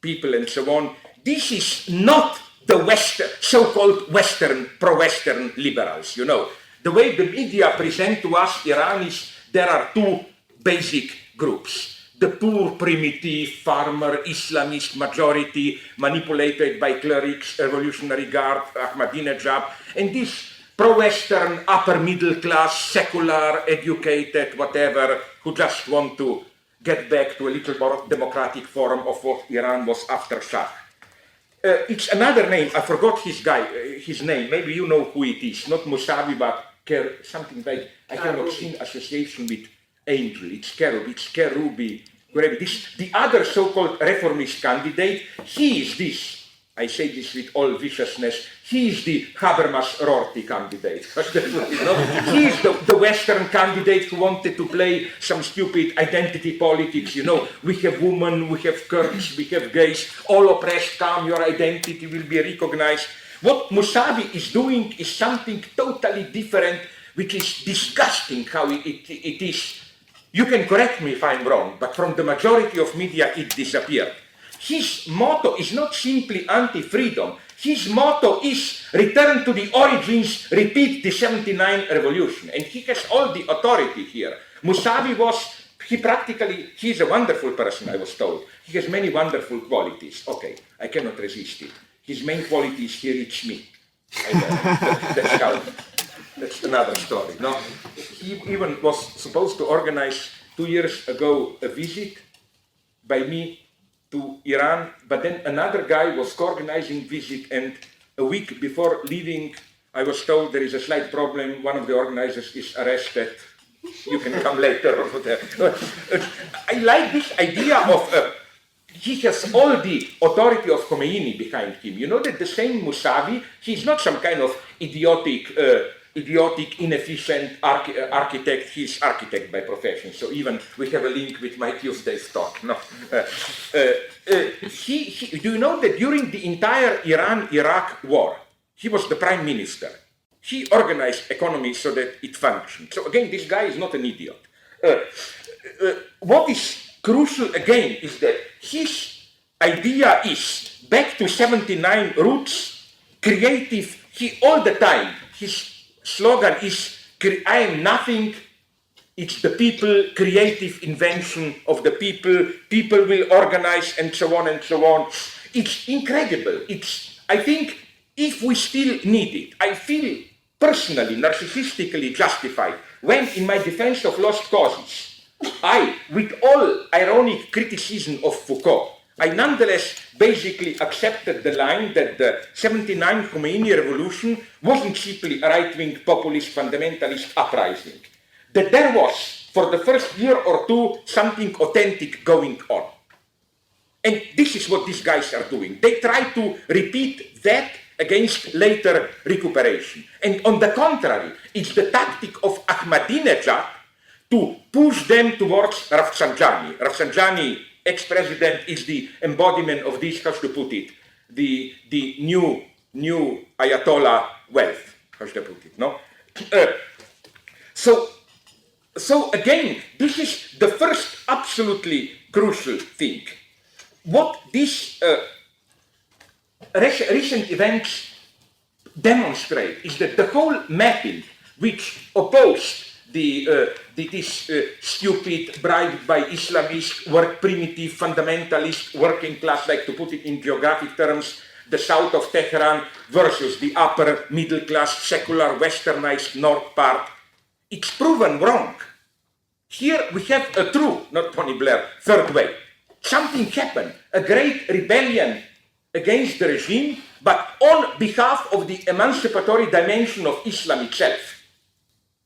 people and so on, this is not the Western, so-called Western, pro-Western liberals, The way the media present to us Iran is there are two basic groups. The poor, primitive, farmer, Islamist majority, manipulated by clerics, Revolutionary Guard, Ahmadinejad, and this pro-Western, upper middle class, secular, educated, whatever, who just want to get back to a little more democratic form of what Iran was after Shah. It's another name, I forgot his name, maybe you know who it is, not Musavi, but something like, I have not seen association with angel, it's cherub, it's cherubi, whatever. The other so-called reformist candidate, he is this I say this with all viciousness, he is the Habermas-Rorty candidate. He is the Western candidate who wanted to play some stupid identity politics. We have women, we have Kurds, we have gays, all oppressed, come, your identity will be recognized. What Mousavi is doing is something totally different, which is disgusting how it is. You can correct me if I'm wrong, but from the majority of media it disappeared. His motto is not simply anti-freedom. His motto is return to the origins, repeat the 79 revolution. And he has all the authority here. Mousavi he's a wonderful person, I was told. He has many wonderful qualities. Okay, I cannot resist it. His main quality is he reached me. That's another story. No? He even was supposed to organize 2 years ago a visit by me to Iran, but then another guy was co-organizing visit, and a week before leaving, I was told there is a slight problem, one of the organizers is arrested, you can come later or whatever. I like this idea of, he has all the authority of Khomeini behind him. You know that the same Mousavi, he's not some kind of idiotic, inefficient architect, he's architect by profession. So even we have a link with my Tuesday's talk. No. Do you know that during the entire Iran-Iraq war, he was the prime minister. He organized economy so that it functioned. So again, this guy is not an idiot. What is crucial again is that his idea is back to 79 roots, creative, all the time, his slogan is, I am nothing, it's the people, creative invention of the people will organize, and so on and so on. It's incredible. I think if we still need it, I feel personally, narcissistically justified when in my defense of lost causes, I, with all ironic criticism of Foucault, I nonetheless basically accepted the line that the 79 Khomeini revolution wasn't simply a right-wing populist fundamentalist uprising. That there was, for the first year or two, something authentic going on. And this is what these guys are doing. They try to repeat that against later recuperation. And on the contrary, it's the tactic of Ahmadinejad to push them towards Rafsanjani. Rafsanjani, ex-president, is the embodiment of this, how to put it, the new Ayatollah wealth, how to put it, no? So again, this is the first absolutely crucial thing. What these recent events demonstrate is that the whole mapping which opposed this stupid, bribed by Islamist, primitive, fundamentalist, working class, like to put it in geographic terms, the south of Tehran versus the upper middle class, secular, westernized north part, it's proven wrong. Here we have a true, not Tony Blair, third way. Something happened, a great rebellion against the regime, but on behalf of the emancipatory dimension of Islam itself.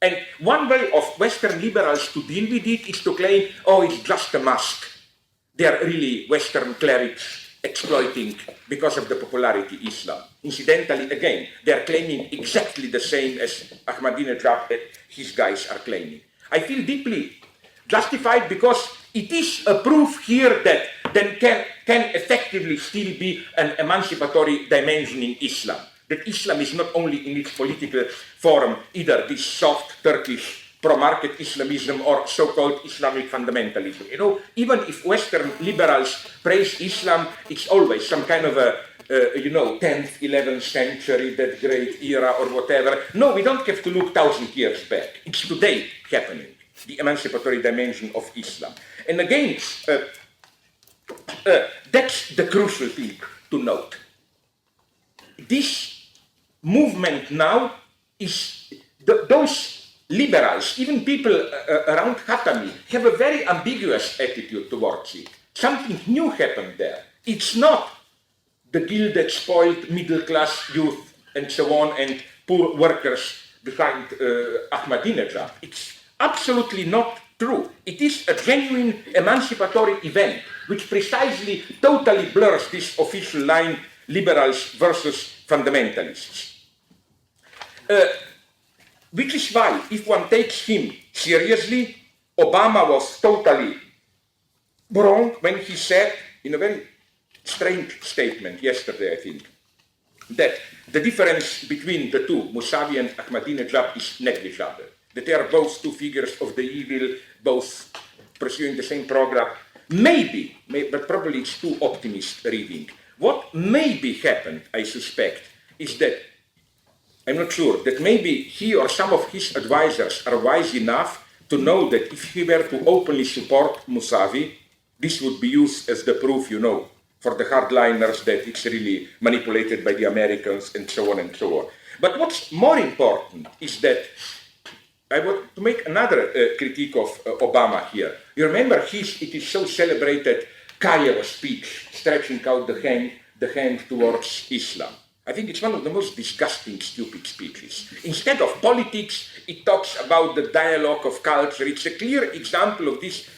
And one way of Western liberals to deal with it is to claim, oh, it's just a mask. They are really Western clerics exploiting, because of the popularity, Islam. Incidentally, again, they are claiming exactly the same as Ahmadinejad and his guys are claiming. I feel deeply justified because it is a proof here that there can effectively still be an emancipatory dimension in Islam. That Islam is not only in its political form either this soft Turkish pro-market Islamism or so-called Islamic fundamentalism. You know, even if Western liberals praise Islam, it's always some kind of a 10th, 11th century, that great era or whatever. No, we don't have to look 1,000 years back. It's today happening, the emancipatory dimension of Islam. And again, that's the crucial thing to note. This movement now is, those liberals, even people around Khatami, have a very ambiguous attitude towards it. Something new happened there. It's not the gilded, spoiled middle-class youth and so on and poor workers behind Ahmadinejad. It's absolutely not true. It is a genuine emancipatory event which precisely totally blurs this official line liberals versus fundamentalists. Which is why, if one takes him seriously, Obama was totally wrong when he said, in a very strange statement yesterday, I think, that the difference between the two, Mousavi and Ahmadinejad, is negligible. That they are both two figures of the evil, both pursuing the same program. Maybe, but probably it's too optimist reading. What maybe happened, I suspect, is that, I'm not sure, that maybe he or some of his advisors are wise enough to know that if he were to openly support Mousavi, this would be used as the proof, for the hardliners that it's really manipulated by the Americans and so on and so on. But what's more important is that I want to make another critique of Obama here. You remember it is so celebrated Cairo speech, stretching out the hand towards Islam. I think it's one of the most disgusting, stupid speeches. Instead of politics, it talks about the dialogue of culture. It's a clear example of this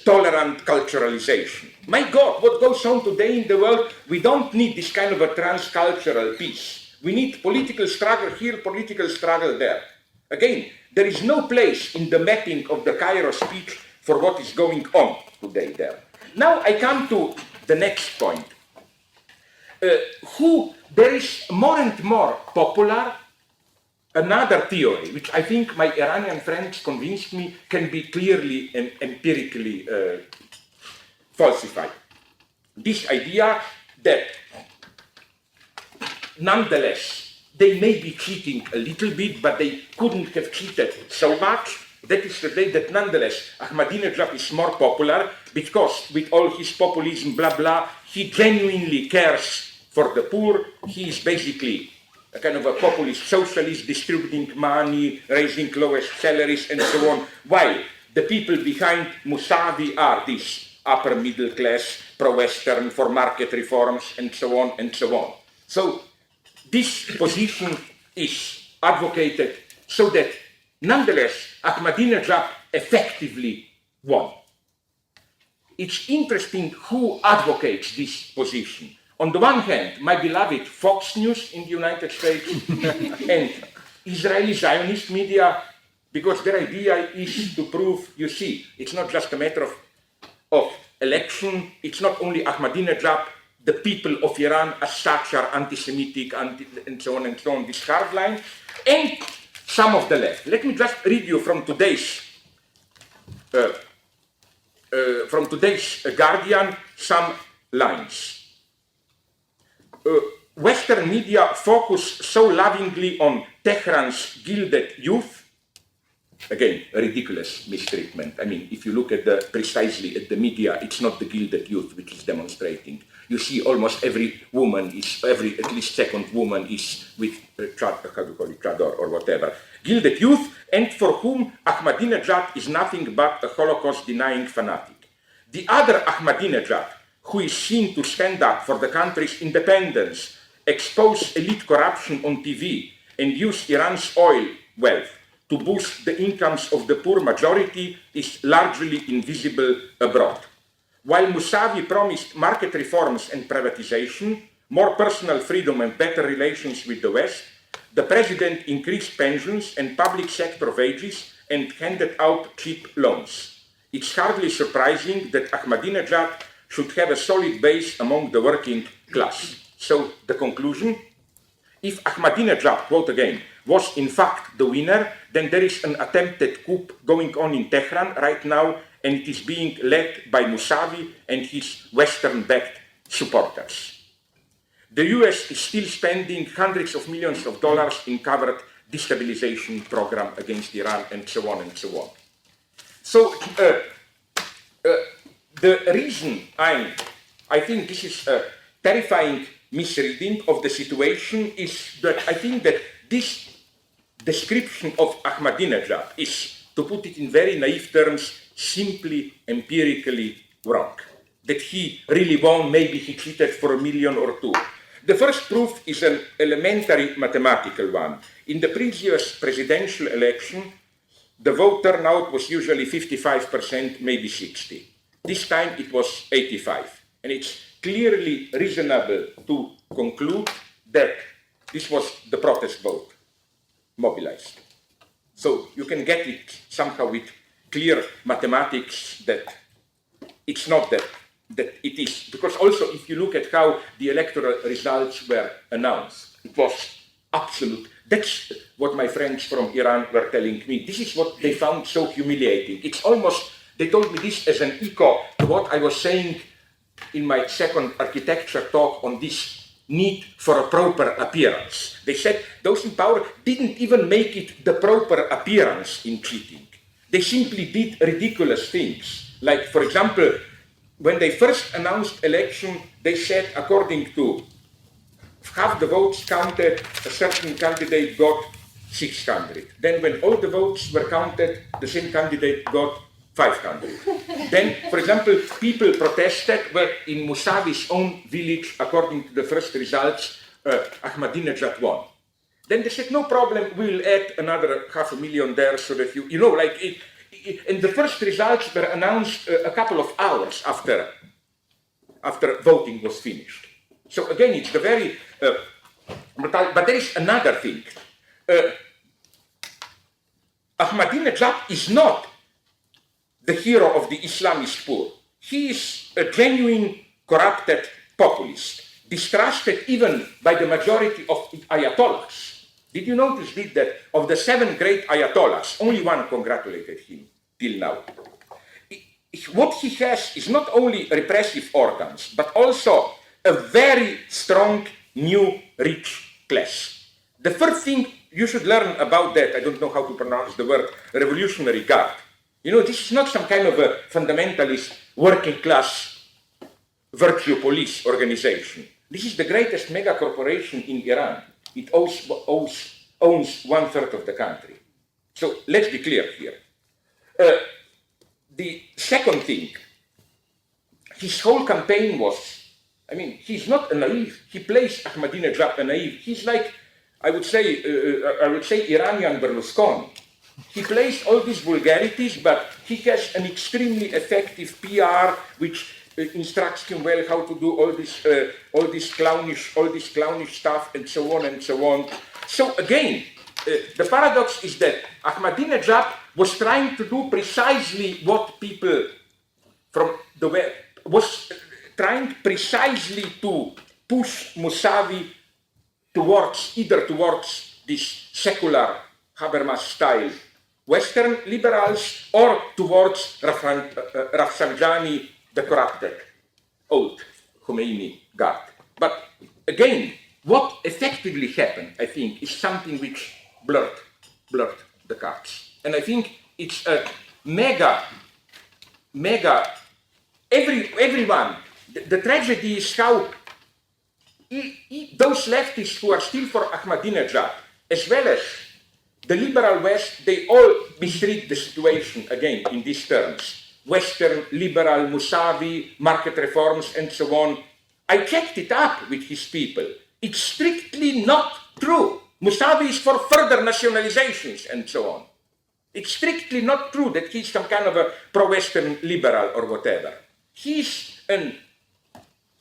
tolerant culturalization. My God, what goes on today in the world? We don't need this kind of a transcultural peace. We need political struggle here, political struggle there. Again, there is no place in the mapping of the Cairo speech for what is going on today there. Now I come to the next point. There is more and more popular another theory, which I think my Iranian friends convinced me can be clearly and empirically falsified. This idea that nonetheless they may be cheating a little bit, but they couldn't have cheated so much. That is to say that nonetheless Ahmadinejad is more popular because with all his populism, blah, blah, he genuinely cares for the poor. He is basically a kind of a populist socialist, distributing money, raising lowest salaries, and so on, while the people behind Mousavi are this upper middle class, pro-Western, for market reforms, and so on and so on. So this position is advocated so that nonetheless Ahmadinejad effectively won. It's interesting who advocates this position. On the one hand, my beloved Fox News in the United States and Israeli Zionist media, because their idea is to prove, you see, it's not just a matter of election, it's not only Ahmadinejad, the people of Iran as such are anti-Semitic, and so on, this hard line, and some of the left. Let me just read you from today's Guardian some lines. Western media focus so lovingly on Tehran's gilded youth. Again, a ridiculous mistreatment. I mean, if you look at precisely at the media, it's not the gilded youth which is demonstrating. You see almost every woman at least second woman is with chador or whatever. Gilded youth, and for whom Ahmadinejad is nothing but a Holocaust-denying fanatic. The other Ahmadinejad, who is seen to stand up for the country's independence, expose elite corruption on TV, and use Iran's oil wealth to boost the incomes of the poor majority, is largely invisible abroad. While Mousavi promised market reforms and privatization, more personal freedom and better relations with the West, the president increased pensions and public sector wages and handed out cheap loans. It's hardly surprising that Ahmadinejad should have a solid base among the working class. So the conclusion, if Ahmadinejad, quote again, was in fact the winner, then there is an attempted coup going on in Tehran right now, and it is being led by Mousavi and his Western-backed supporters. The US is still spending hundreds of millions of dollars in covert destabilization program against Iran, and so on and so on. So the reason I think this is a terrifying misreading of the situation is that I think that this description of Ahmadinejad is, to put it in very naive terms, simply empirically wrong. That he really won, maybe he cheated for $1 million or $2 million. The first proof is an elementary mathematical one. In the previous presidential election, the vote turnout was usually 55%, maybe 60%. This time it was 85%. And it's clearly reasonable to conclude that this was the protest vote mobilized. So you can get it somehow with clear mathematics that it's not that it is. Because also if you look at how the electoral results were announced, it was absolute. That's what my friends from Iran were telling me. This is what they found so humiliating. It's almost, they told me this as an echo to what I was saying in my second architecture talk on this need for a proper appearance. They said those in power didn't even make it the proper appearance in cheating. They simply did ridiculous things. Like, for example, when they first announced election, they said, according to half the votes counted, a certain candidate got 600. Then when all the votes were counted, the same candidate got 500. Then, for example, people protested where in Musavi's own village, according to the first results, Ahmadinejad won. Then they said, no problem, we'll add another 500,000 there so that you know, like and the first results were announced a couple of hours after voting was finished. So again, it's the very, but there is another thing. Ahmadinejad is not the hero of the Islamist poor. He is a genuine corrupted populist, distrusted even by the majority of ayatollahs. Did you notice that of the 7 great ayatollahs, only one congratulated him till now? What he has is not only repressive organs, but also a very strong new rich class. The first thing you should learn about that, I don't know how to pronounce the word, Revolutionary Guard. You know, this is not some kind of a fundamentalist working class virtue police organization. This is the greatest mega corporation in Iran. It owns 1/3 of the country. So let's be clear here. The second thing, his whole campaign was, I mean, he's not a naive. He plays Ahmadinejad a naive. He's like, I would say Iranian Berlusconi. He plays all these vulgarities, but he has an extremely effective PR, which instructs him well how to do all this clownish stuff, and so on and so on. So again, the paradox is that Ahmadinejad was trying to do precisely what people from the West was trying precisely to push Musavi towards this secular Habermas style Western liberals or towards Rafsanjani, the corrupted old Khomeini guard. But again, what effectively happened, I think, is something which blurred the cards. And I think it's a everyone, the tragedy is how those leftists who are still for Ahmadinejad, as well as the liberal West, they all mistreat the situation again in these terms. Western, liberal, Musavi, market reforms, and so on. I checked it up with his people. It's strictly not true. Musavi is for further nationalizations and so on. It's strictly not true that he's some kind of a pro-Western liberal or whatever. He's an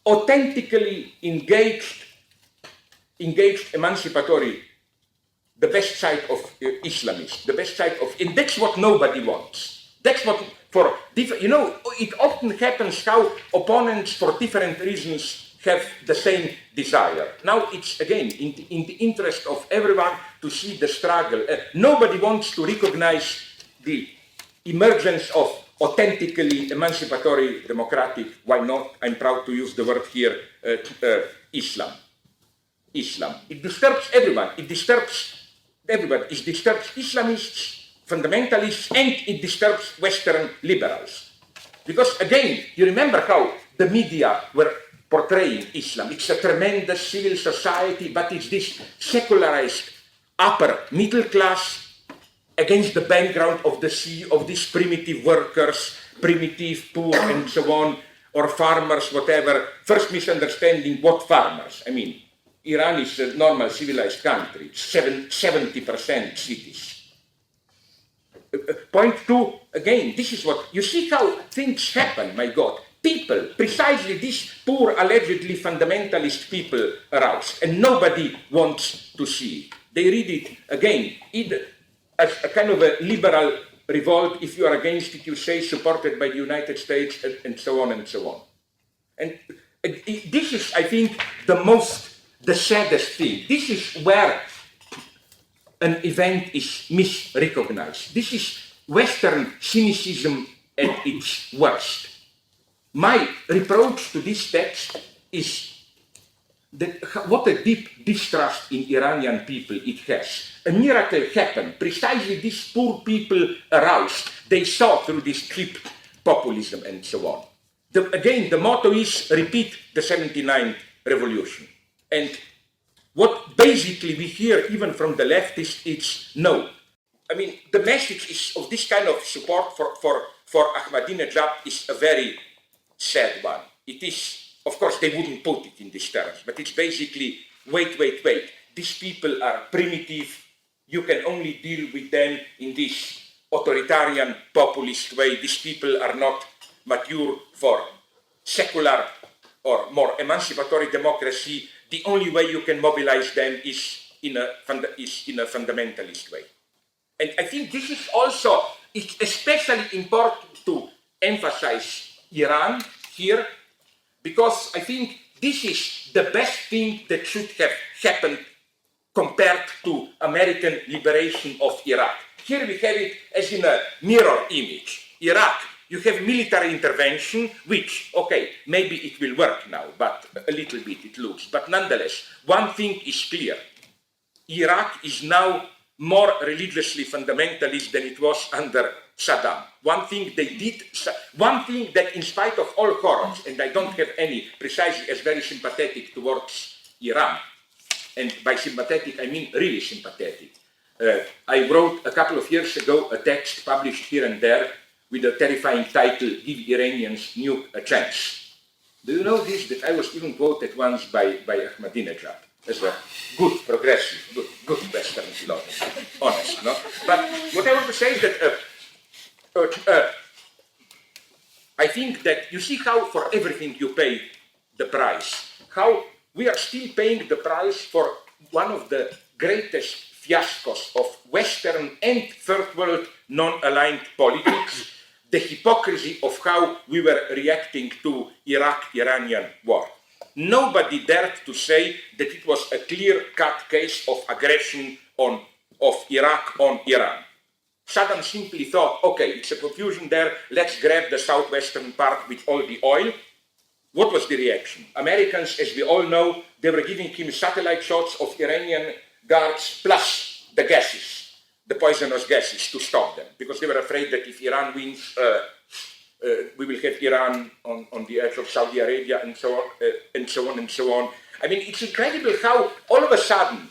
authentically engaged emancipatory, the best side of Islamists, the best side of, and that's what nobody wants. That's what, for different, you know, it often happens how opponents for different reasons have the same desire. Now it's again in the interest of everyone to see the struggle. Nobody wants to recognize the emergence of authentically emancipatory, democratic, why not? I'm proud to use the word here, Islam. It disturbs everyone. It disturbs everybody. It disturbs Islamists, fundamentalists, and it disturbs Western liberals. Because again, you remember how the media were portraying Islam. It's a tremendous civil society, but it's this secularized upper middle class against the background of the sea of these primitive workers, primitive poor, and so on, or farmers, whatever. First misunderstanding, what farmers? I mean, Iran is a normal civilized country, 70% cities. Point two, again, this is what, you see how things happen, my God. people, precisely these poor, allegedly fundamentalist people aroused, and nobody wants to see it. They read it, again, either as a kind of a liberal revolt. If you are against it, you say supported by the United States, and so on and so on. And this is, I think, the saddest thing. This is where an event is misrecognized. This is Western cynicism at its worst. My reproach to this text is that what a deep distrust in Iranian people it has. A miracle happened. Precisely these poor people aroused. They saw through this cheap populism and so on. Again, the motto is repeat the 79 revolution. And what basically we hear even from the leftists is no. I mean, the message is of this kind of support for Ahmadinejad is a very sad one. It is, of course, they wouldn't put it in these terms, but it's basically, wait. These people are primitive. You can only deal with them in this authoritarian, populist way. These people are not mature for secular or more emancipatory democracy. The only way you can mobilize them is in a fundamentalist way. And I think this is also, it's especially important to emphasize Iran here, because I think this is the best thing that should have happened compared to American liberation of Iraq. Here we have it as in a mirror image. Iraq, you have military intervention, which, okay, maybe it will work now, but a little bit it looks. But nonetheless, one thing is clear. Iraq is now more religiously fundamentalist than it was under Saddam. One thing they did, one thing that in spite of all horrors, and I don't have any precisely as very sympathetic towards Iran, and by sympathetic I mean really sympathetic. I wrote a couple of years ago a text published here and there with a terrifying title, Give Iranians Nuke a Chance. Do you know this, that I was even quoted once by Ahmadinejad as a good, progressive, good Western philosopher, honest, no? But what I want to say is that I think that you see how for everything you pay the price, how we are still paying the price for one of the greatest fiascos of Western and Third World non-aligned politics, the hypocrisy of how we were reacting to Iraq-Iranian war. Nobody dared to say that it was a clear-cut case of aggression of Iraq on Iran. Saddam simply thought, okay, it's a confusion there, let's grab the southwestern part with all the oil. What was the reaction? Americans, as we all know, they were giving him satellite shots of Iranian guards plus the gases, the poisonous gases, to stop them, because they were afraid that if Iran wins, we will have Iran on the edge of Saudi Arabia, and so on, and so on, and so on. I mean, it's incredible how all of a sudden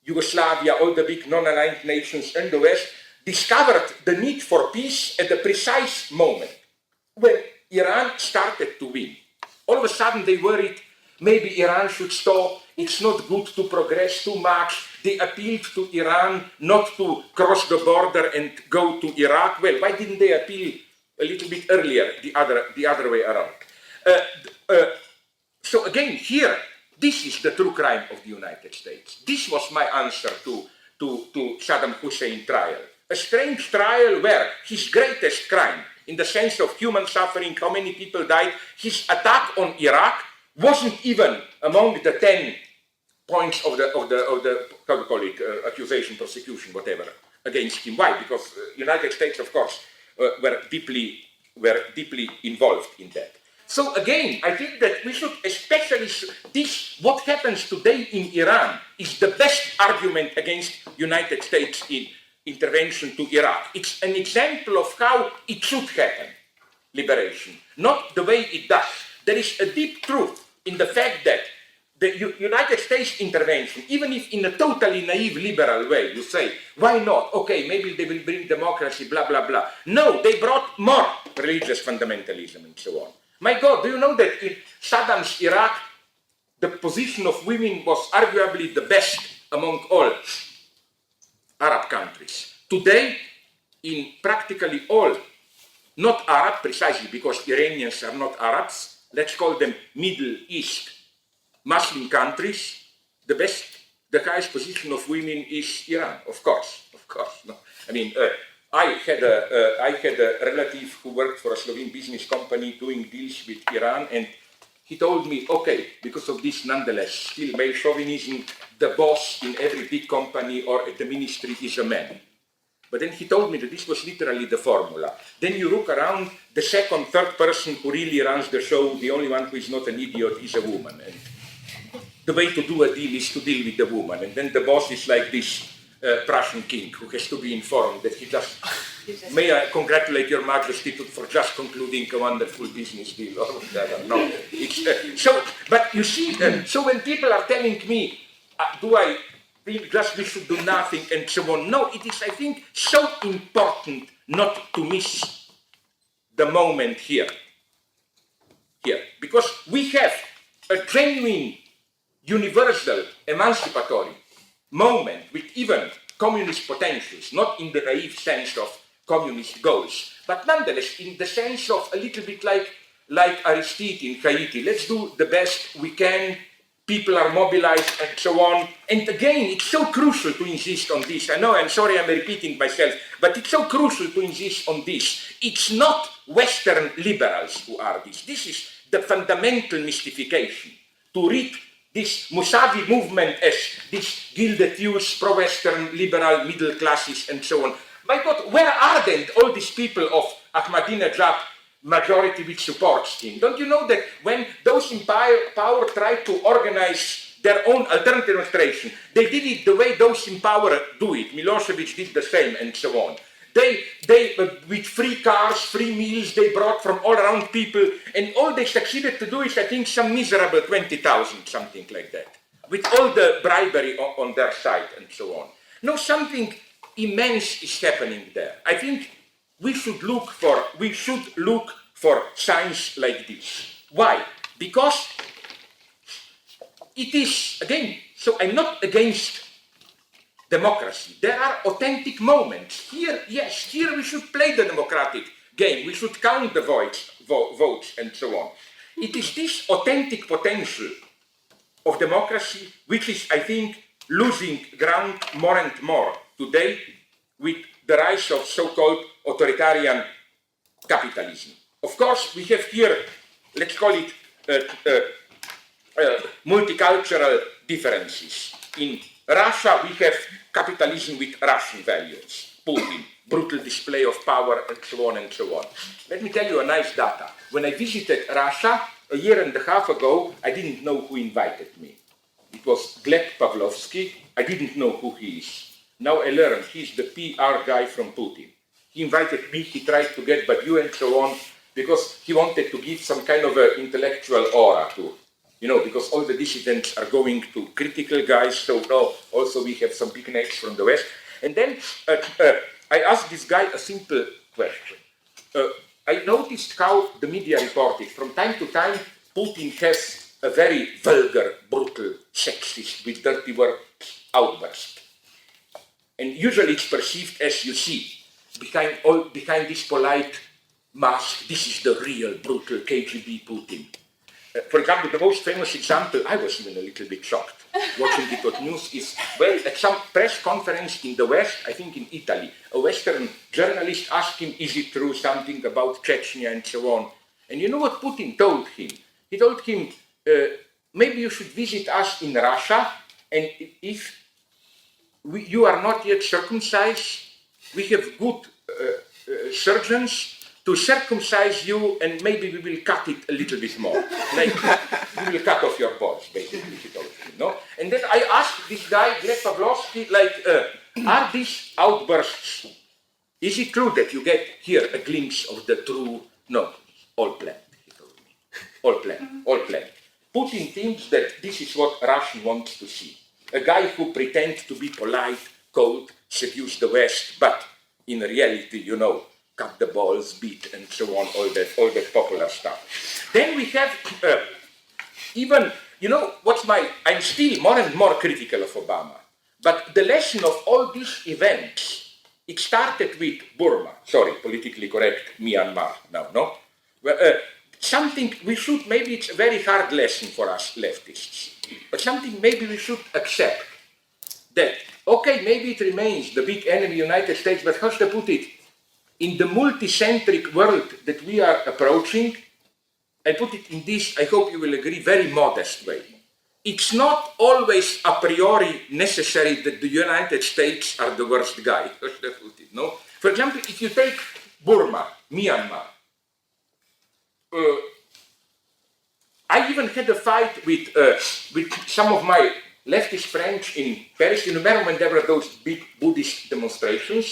Yugoslavia, all the big non-aligned nations and the West discovered the need for peace at the precise moment when Iran started to win. All of a sudden they worried, maybe Iran should stop, it's not good to progress too much. They appealed to Iran not to cross the border and go to Iraq. Well, why didn't they appeal a little bit earlier, the other way around? So again, here, this is the true crime of the United States. This was my answer to Saddam Hussein trial. A strange trial where his greatest crime, in the sense of human suffering, how many people died, his attack on Iraq wasn't even among the 10 points of the how do you call it, accusation, prosecution, whatever, against him. Why? Because United States, of course, were deeply involved in that. So again, I think that we should especially, what happens today in Iran is the best argument against United States in intervention to Iraq. It's an example of how it should happen, liberation, not the way it does. There is a deep truth in the fact that the United States intervention, even if in a totally naive liberal way, you say, why not? Okay, maybe they will bring democracy, blah, blah, blah. No, they brought more religious fundamentalism and so on. My God, do you know that in Saddam's Iraq, the position of women was arguably the best among all Arab countries. Today, in practically all not Arab, precisely because Iranians are not Arabs, let's call them Middle East Muslim countries, the highest position of women is Iran, of course. No. I mean, I had a relative who worked for a Slovene business company doing deals with Iran, and he told me, okay, because of this, nonetheless, still male chauvinism, the boss in every big company or at the ministry is a man. But then he told me that this was literally the formula. Then you look around, the second, third person who really runs the show, the only one who is not an idiot is a woman. And the way to do a deal is to deal with the woman. And then the boss is like this Prussian king who has to be informed that he just, may I congratulate your majesty for just concluding a wonderful business deal or whatever. No, but you see, so when people are telling me, do I think just we should do nothing and so on, no, it is, I think, so important not to miss the moment here. Because we have a genuine, universal, emancipatory moment with even communist potentials, not in the naive sense of communist goals, but nonetheless in the sense of a little bit like Aristide in Haiti. Let's do the best we can, people are mobilized and so on. And again, it's so crucial to insist on this. I know, I'm sorry I'm repeating myself, but it's so crucial to insist on this. It's not Western liberals who are this. This is the fundamental mystification. To read this Musavi movement as this gilded youth, pro-Western, liberal, middle classes, and so on. My God, where are then all these people of Ahmadinejad majority which supports him? Don't you know that when those in power tried to organize their own alternative demonstration, they did it the way those in power do it. Milosevic did the same, and so on. They with free cars, free meals, they brought from all around people, and all they succeeded to do is, I think, some miserable 20,000, something like that, with all the bribery on their side, and so on. No, something immense is happening there. I think we should look for signs like this. Why? Because it is, again, so I'm not against democracy. There are authentic moments. Here, yes, here we should play the democratic game. We should count the votes and so on. It is this authentic potential of democracy which is, I think, losing ground more and more today with the rise of so-called authoritarian capitalism. Of course, we have here, let's call it multicultural differences. In Russia, we have capitalism with Russian values, Putin, brutal display of power, and so on and so on. Let me tell you a nice data. When I visited Russia a year and a half ago, I didn't know who invited me. It was Gleb Pavlovsky. I didn't know who he is. Now I learned he's the PR guy from Putin. He invited me, he tried to get Badiou and so on, because he wanted to give some kind of an intellectual aura to, because all the dissidents are going to critical guys, so no, also we have some big names from the West. And then I asked this guy a simple question. I noticed how the media reported. From time to time, Putin has a very vulgar, brutal, sexist, with dirty words outburst. And usually it's perceived as, you see, behind this polite mask, this is the real, brutal KGB Putin. For example, the most famous example, I was even a little bit shocked watching it on news, is, well, at some press conference in the West, I think in Italy, a Western journalist asked him, is it true something about Chechnya and so on? And you know what Putin told him? He told him, maybe you should visit us in Russia, and if you are not yet circumcised, we have good surgeons to circumcise you, and maybe we will cut it a little bit more. Like, we will cut off your balls, basically, he told him, no? And then I asked this guy, Gleb Pavlovsky, are these outbursts, is it true that you get here a glimpse of the true, no, all planned, he told me. All planned, all planned. Putin thinks that this is what Russia wants to see. A guy who pretends to be polite, cold, seduce the West, but in reality, cut the balls, beat, and so on, all that popular stuff. Then we have even, I'm still more and more critical of Obama, but the lesson of all these events it started with Burma, sorry, politically correct, Myanmar now, no? Well, something we should, maybe it's a very hard lesson for us leftists, but something maybe we should accept that, okay, maybe it remains the big enemy United States, but how should I put it? In the multicentric world that we are approaching, I put it in this, I hope you will agree, very modest way. It's not always a priori necessary that the United States are the worst guy. How should I put it? No? For example, if you take Burma, Myanmar, I even had a fight with some of my leftist friends in Paris. You remember when there were those big Buddhist demonstrations?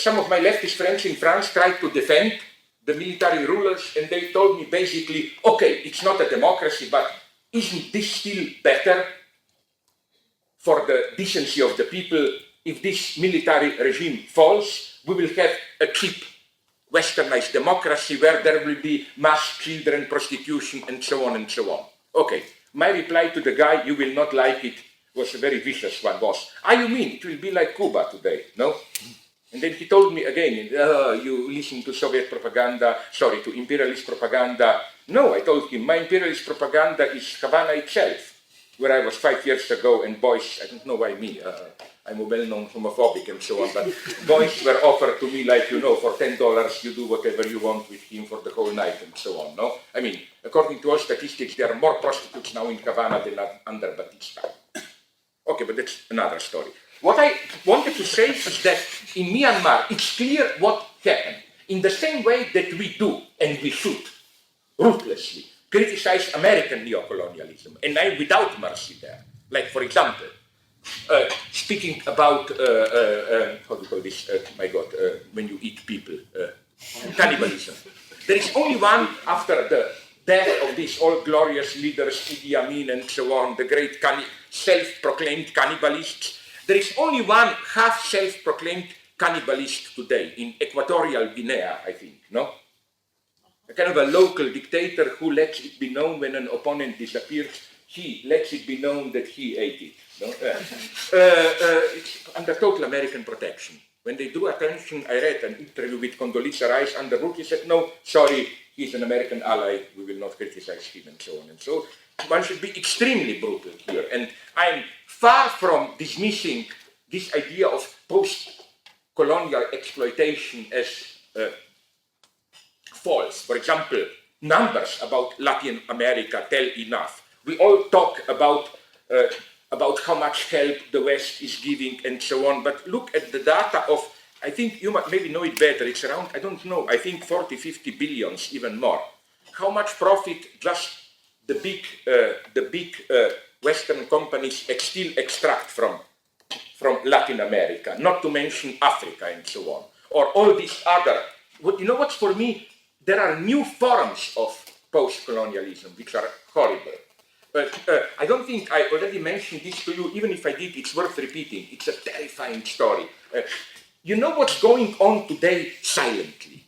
Some of my leftist friends in France tried to defend the military rulers, and they told me basically, okay, it's not a democracy, but isn't this still better for the decency of the people? If this military regime falls, we will have a cheap westernized democracy where there will be mass children prostitution and so on and so on. Okay, my reply to the guy, you will not like it, was a very vicious one, was, you mean it will be like Cuba today, no? And then he told me again, you listen to Soviet propaganda, sorry, to imperialist propaganda. No, I told him, my imperialist propaganda is Havana itself, where I was 5 years ago, and boys, I don't know why me, I'm a well-known homophobic and so on, but boys were offered to me like, you know, for $10 you do whatever you want with him for the whole night and so on, no? I mean, according to all statistics, there are more prostitutes now in Havana than under Batista. Okay, but that's another story. What I wanted to say is that in Myanmar, it's clear what happened. In the same way that we do, and we should, ruthlessly, criticize American neocolonialism, and I'm without mercy there. Like, for example, speaking about, how do you call this, my God, when you eat people, cannibalism. There is only one, after the death of these all glorious leaders, Idi Amin and so on, the great self-proclaimed cannibalists, there is only one half self-proclaimed cannibalist today in Equatorial Guinea, I think, no? A kind of a local dictator who lets it be known when an opponent disappears, he lets it be known that he ate it. No? It's under total American protection. When they drew attention, I read an interview with Condoleezza Rice under Root, he said, no, sorry, he's an American ally, we will not criticize him and so on and so. One should be extremely brutal here, and I'm far from dismissing this idea of post-colonial exploitation as false. For example, numbers about Latin America tell enough. We all talk about how much help the West is giving and so on, but look at the data of, I think you might maybe know it better, it's around, I don't know, I think 40, 50 billions, even more. How much profit just the big Western companies still extract from Latin America, not to mention Africa and so on, or all these other, you know what's for me, there are new forms of post-colonialism which are horrible. But I don't think I already mentioned this to you, even if I did, it's worth repeating, it's a terrifying story. You know what's going on today silently?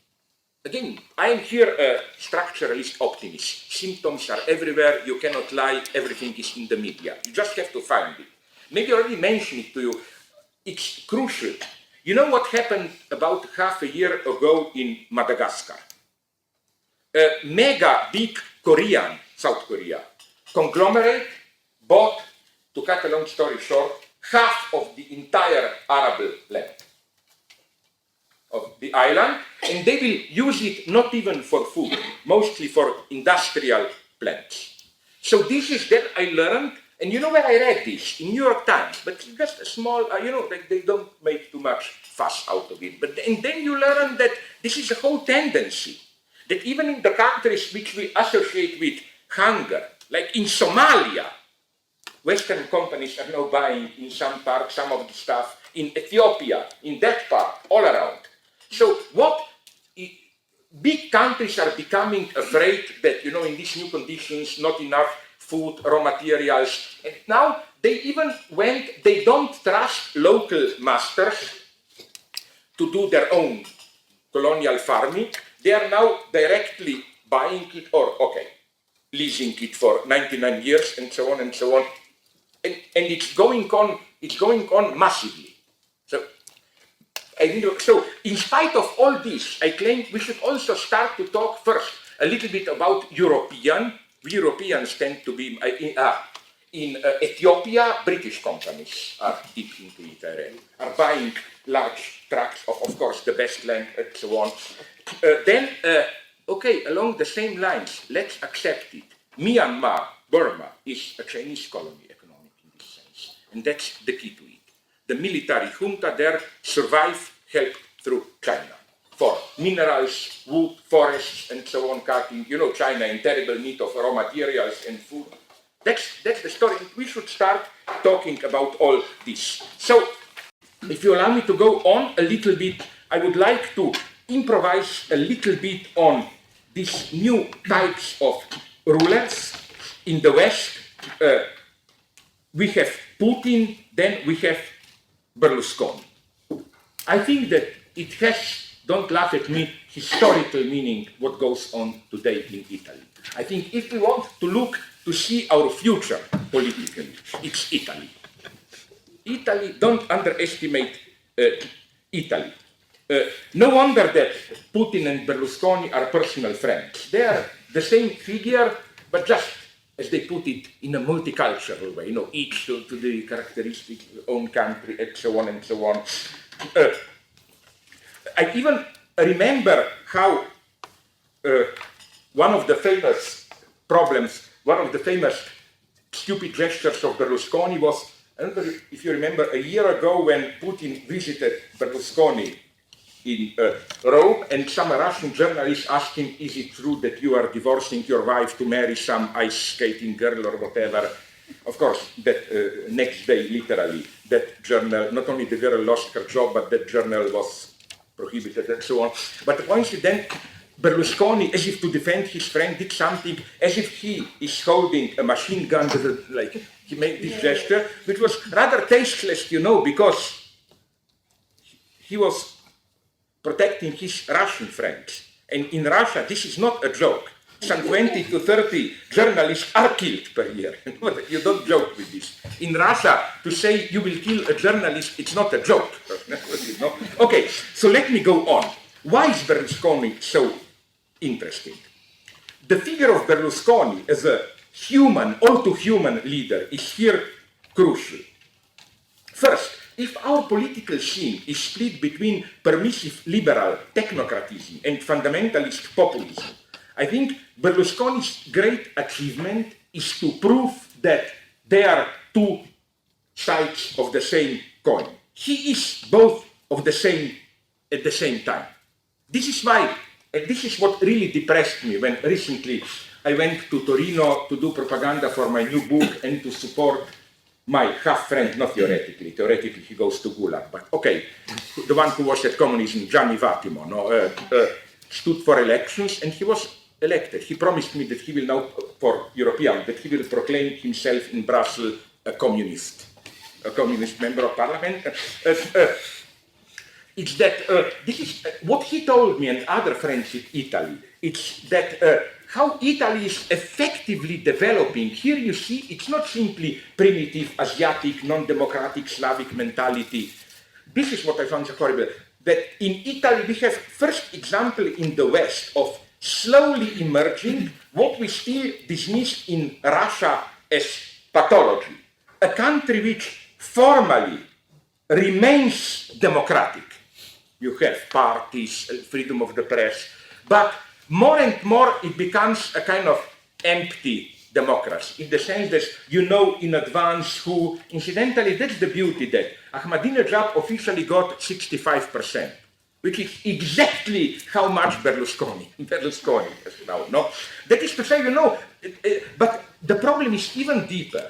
Again, I am here a structuralist optimist. Symptoms are everywhere, you cannot lie, everything is in the media. You just have to find it. Maybe I already mentioned it to you. It's crucial. You know what happened about half a year ago in Madagascar? A mega big Korean, South Korea, conglomerate bought, to cut a long story short, half of the entire arable land of the island, and they will use it not even for food, mostly for industrial plants. So this is that I learned, and you know where I read this? In New York Times, but just a small, like they don't make too much fuss out of it. And then you learn that this is a whole tendency, that even in the countries which we associate with hunger, like in Somalia, Western companies are now buying in some part some of the stuff, in Ethiopia, in that part, all around. So what big countries are becoming afraid that, in these new conditions, not enough food, raw materials, and now they don't trust local masters to do their own colonial farming. They are now directly buying it or, leasing it for 99 years and so on and so on. And it's going on massively. So So, in spite of all this, I claim we should also start to talk first a little bit about European. We Europeans tend to be in Ethiopia. British companies are deep into it, are buying large tracts of course, the best land and so on. Okay, along the same lines, let's accept it. Myanmar, Burma, is a Chinese colony economic in this sense, and that's the key to it. The military junta there survived, helped through China for minerals, wood, forests, and so on, cutting. You know, China in terrible need of raw materials and food. That's the story. We should start talking about all this. So, if you allow me to go on a little bit, I would like to improvise a little bit on these new types of rulers in the West. We have Putin, then we have Berlusconi. I think that it has, don't laugh at me, historical meaning what goes on today in Italy. I think if we want to look to see our future politically, it's Italy. Italy, don't underestimate Italy. No wonder that Putin and Berlusconi are personal friends. They are the same figure, but just as they put it in a multicultural way, you know, each to the characteristic own country, and so on and so on. I even remember how one of the famous problems, one of the famous stupid gestures of Berlusconi was, I don't know if you remember, a year ago when Putin visited Berlusconi in Rome, and some Russian journalist asked him, is it true that you are divorcing your wife to marry some ice skating girl or whatever? Of course, that next day, literally, that journal, not only the girl lost her job, but that journal was prohibited and so on. But the coincidence, Berlusconi, as if to defend his friend, did something as if he is holding a machine gun, like he made this gesture, which was rather tasteless, you know, because he was protecting his Russian friends. And in Russia, this is not a joke. Some 20 to 30 journalists are killed per year. You don't joke with this. In Russia, to say you will kill a journalist, it's not a joke. Okay, so let me go on. Why is Berlusconi so interesting? The figure of Berlusconi as a human, all-too-human leader is here crucial. First, if our political scene is split between permissive liberal technocratism and fundamentalist populism, I think Berlusconi's great achievement is to prove that they are two sides of the same coin. He is both of the same at the same time. This is why, and this is what really depressed me when recently I went to Torino to do propaganda for my new book and to support my half friend, not theoretically he goes to Gulag, but okay, the one who was at communism, Gianni Vattimo, stood for elections and he was elected. He promised me that he will now, for European, that he will proclaim himself in Brussels a communist member of parliament. It's that, this is what he told me and other friends in Italy, it's that how Italy is effectively developing. Here you see, it's not simply primitive, Asiatic, non-democratic, Slavic mentality. This is what I found so horrible, that in Italy we have first example in the West of slowly emerging what we still dismiss in Russia as pathology. A country which formally remains democratic. You have parties, freedom of the press, but more and more it becomes a kind of empty democracy, in the sense that you know in advance who, incidentally, that's the beauty that Ahmadinejad officially got 65%, which is exactly how much Berlusconi has now, no? That is to say, you know, but the problem is even deeper.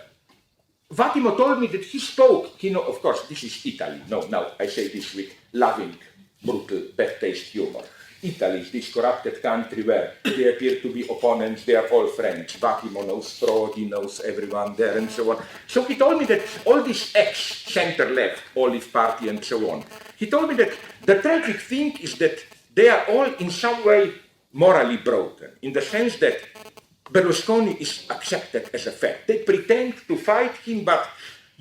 Vattimo told me that he spoke, you know, of course, this is Italy. No, now I say this with loving, brutal, bad taste humor. Italy is this corrupted country where they appear to be opponents, they are all friends. Vattimo knows Prodi, knows everyone there, and so on. So he told me that all this ex-center-left, Olive Party, and so on, he told me that the tragic thing is that they are all in some way morally broken, in the sense that Berlusconi is accepted as a fact. They pretend to fight him, but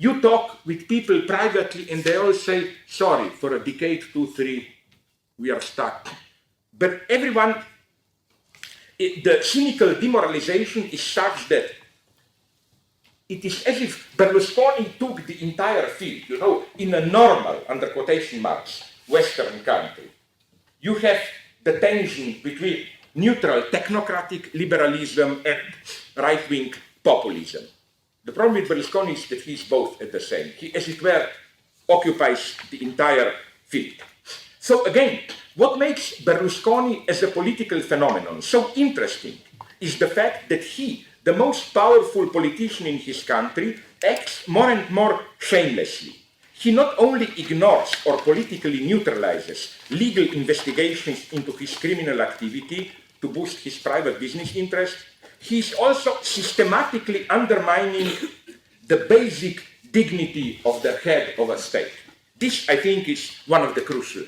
you talk with people privately and they all say, sorry, for a decade, 2, 3, we are stuck. But everyone, the cynical demoralization is such that it is as if Berlusconi took the entire field, you know, in a normal, under quotation marks, Western country. You have the tension between neutral technocratic liberalism and right-wing populism. The problem with Berlusconi is that he's both at the same. He, as it were, occupies the entire field. So again, what makes Berlusconi as a political phenomenon so interesting is the fact that he, the most powerful politician in his country, acts more and more shamelessly. He not only ignores or politically neutralizes legal investigations into his criminal activity to boost his private business interests, he is also systematically undermining the basic dignity of the head of a state. This, I think, is one of the crucial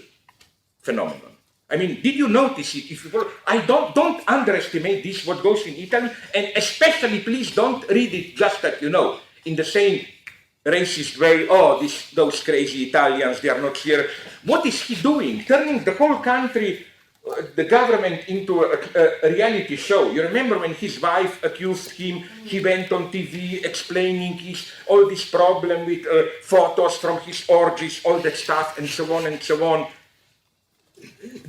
phenomena. I mean, did you notice it? If you don't underestimate this, what goes in Italy, and especially, please don't read it just that, you know, in the same racist way, oh, those crazy Italians, they are not here. What is he doing? Turning the whole country, the government, into a reality show. You remember when his wife accused him, he went on TV explaining all this problem with photos from his orgies, all that stuff, and so on and so on.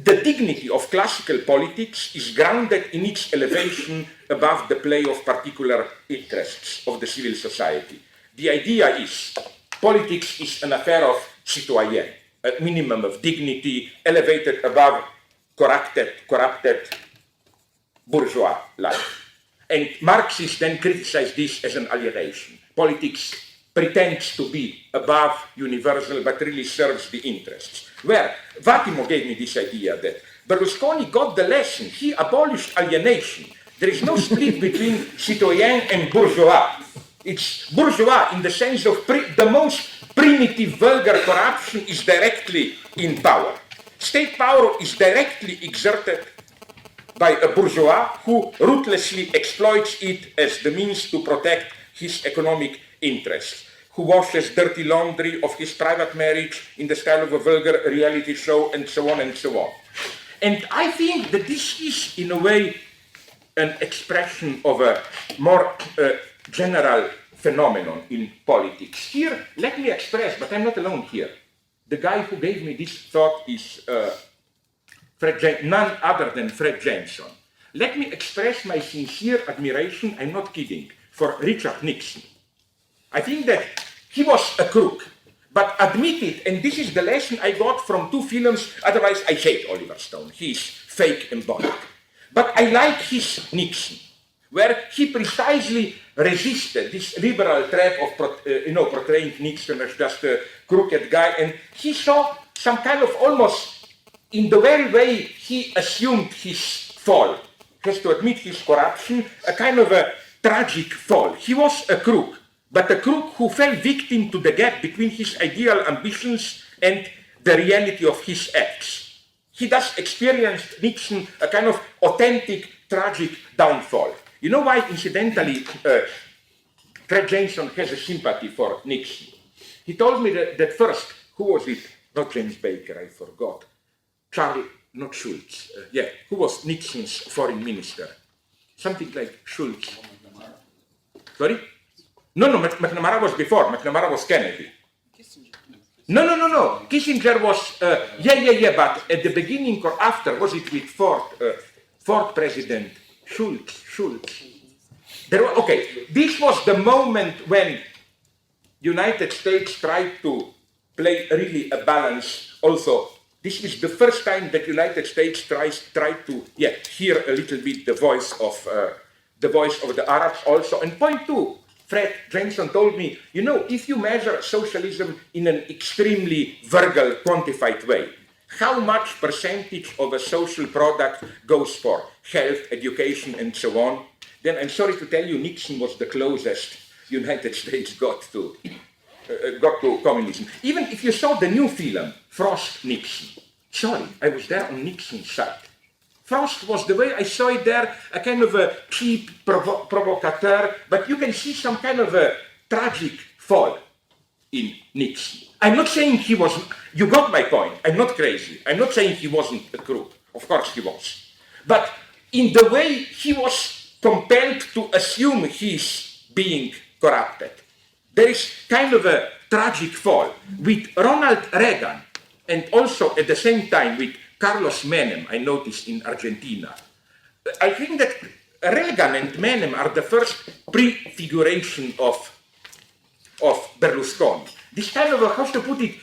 The dignity of classical politics is grounded in its elevation above the play of particular interests of the civil society. The idea is politics is an affair of citoyen, a minimum of dignity elevated above corrupted bourgeois life. And Marxists then criticize this as an alienation. Politics pretends to be above universal but really serves the interests. Where Vattimo gave me this idea that Berlusconi got the lesson. He abolished alienation. There is no split between citoyen and bourgeois. It's bourgeois in the sense of the most primitive, vulgar corruption is directly in power. State power is directly exerted by a bourgeois who ruthlessly exploits it as the means to protect his economic interests, who washes dirty laundry of his private marriage in the style of a vulgar reality show, and so on and so on. And I think that this is, in a way, an expression of a more general phenomenon in politics. Here, let me express, but I'm not alone here. The guy who gave me this thought is none other than Fred Jameson. Let me express my sincere admiration, I'm not kidding, for Richard Nixon. I think that he was a crook, but admit it, and this is the lesson I got from 2 films, otherwise I hate Oliver Stone, he's fake embodied. But I like his Nixon, where he precisely resisted this liberal trap of portraying Nixon as just a crooked guy, and he saw some kind of almost, in the very way he assumed his fall, has to admit his corruption, a kind of a tragic fall. He was a crook, but a crook who fell victim to the gap between his ideal ambitions and the reality of his acts. He thus experienced Nixon a kind of authentic, tragic downfall. You know why, incidentally, Fred Jameson has a sympathy for Nixon? He told me that first, who was it? Not James Baker, I forgot. Not Schultz. Who was Nixon's foreign minister? Something like Schultz. Sorry? No, McNamara was before. McNamara was Kennedy. No. Kissinger was, but at the beginning or after, was it with Ford president? Schultz. This was the moment when United States tried to play really a balance. Also, this is the first time that United States tried to hear a little bit the voice of the Arabs also. And point 2, Fred Jameson told me, you know, if you measure socialism in an extremely vulgar, quantified way, how much percentage of a social product goes for health, education, and so on, then I'm sorry to tell you, Nixon was the closest United States got to communism. Even if you saw the new film, Frost Nixon, sorry, I was there on Nixon's side. Frost was, the way I saw it there, a kind of a cheap provocateur, but you can see some kind of a tragic fall. in Nixon. I'm not saying he was, you got my point, I'm not crazy. I'm not saying he wasn't a crook. Of course he was. But in the way he was compelled to assume he's being corrupted, there is kind of a tragic fall. With Ronald Reagan, and also at the same time with Carlos Menem, I noticed in Argentina, I think that Reagan and Menem are the first prefiguration of Berlusconi. This kind of, how to put it,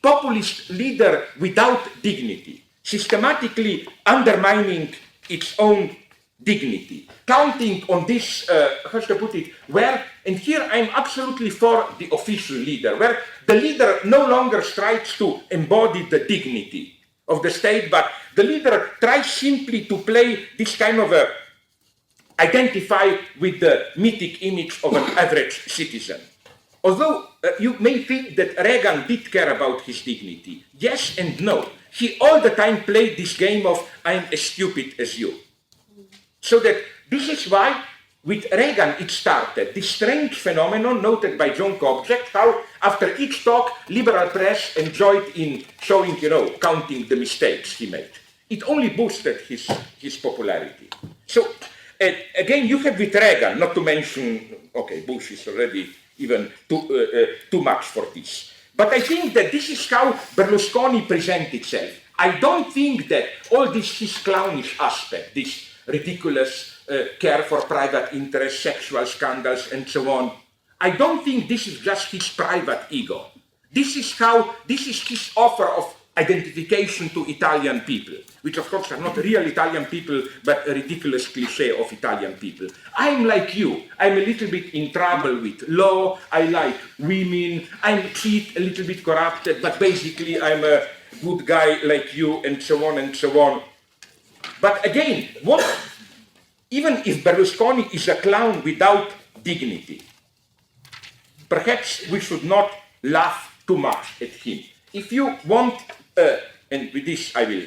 populist leader without dignity, systematically undermining its own dignity, counting on this, how to put it, where, and here I'm absolutely for the official leader, where the leader no longer strives to embody the dignity of the state, but the leader tries simply to play this kind of a, identify with the mythic image of an average citizen. Although you may think that Reagan did care about his dignity, yes and no. He all the time played this game of I'm as stupid as you. So that this is why with Reagan it started, this strange phenomenon noted by John Kobzek, how after each talk liberal press enjoyed in showing, counting the mistakes he made. It only boosted his popularity. So again, you have with Reagan, not to mention, okay, Bush is already even too much for this. But I think that this is how Berlusconi presents itself. I don't think that all this his clownish aspect, this ridiculous care for private interests, sexual scandals, and so on, I don't think this is just his private ego. This is his offer of identification to Italian people, which of course are not real Italian people, but a ridiculous cliché of Italian people. I'm like you. I'm a little bit in trouble with law. I like women. I'm cheat, a little bit corrupted, but basically I'm a good guy like you, and so on and so on. But again, even if Berlusconi is a clown without dignity, perhaps we should not laugh too much at him. If you want, and with this I will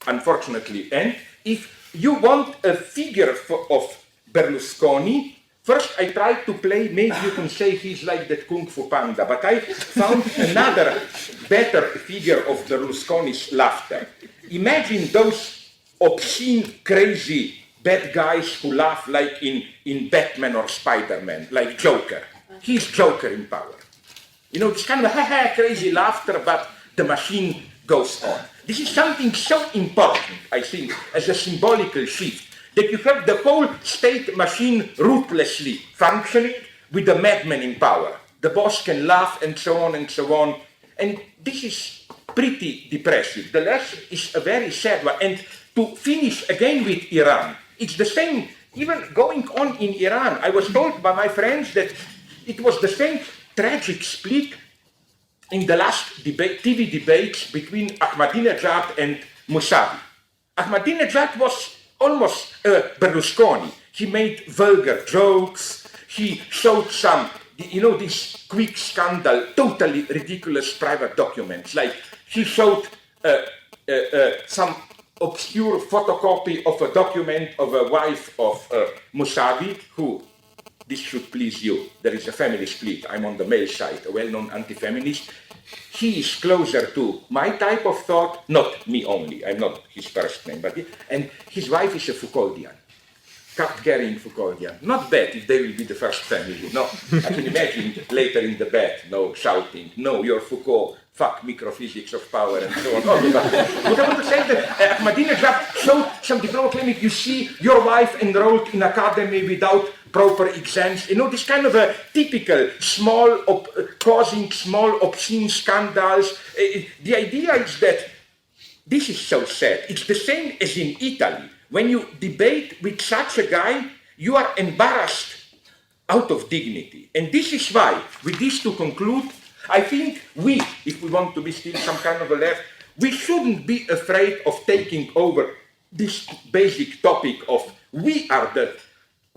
unfortunately end, if you want a figure of Berlusconi, first I tried to play, maybe you can say he's like that Kung Fu Panda, but I found another better figure of Berlusconi's laughter. Imagine those obscene, crazy bad guys who laugh like in Batman or Spider-Man, like Joker. He's Joker in power. This kind of crazy laughter, but the machine goes on. This is something so important, I think, as a symbolical shift, that you have the whole state machine ruthlessly functioning with the madman in power. The boss can laugh and so on and so on. And this is pretty depressive. The lesson is a very sad one. And to finish again with Iran, it's the same, even going on in Iran. I was told by my friends that it was the same tragic split in the last TV debates between Ahmadinejad and Mousavi. Ahmadinejad was almost Berlusconi. He made vulgar jokes. He showed some, this quick scandal, totally ridiculous private documents. Like he showed some obscure photocopy of a document of a wife of Mousavi who, this should please you. There is a family split. I'm on the male side, a well-known anti-feminist. He is closer to my type of thought, not me only. I'm not his first name, but and his wife is a Foucauldian, cup-carrying Foucauldian. Not bad if they will be the first family. No, I can imagine later in the bed, shouting, no, you're Foucault, fuck microphysics of power, and so on. What I want to say is that Ahmadinejad showed some diploma claiming, you see, your wife enrolled in academy without proper exams, this kind of a typical causing small obscene scandals. The idea is that this is so sad. It's the same as in Italy. When you debate with such a guy, you are embarrassed out of dignity. And this is why, with this to conclude, I think we, if we want to be still some kind of a left, we shouldn't be afraid of taking over this basic topic of we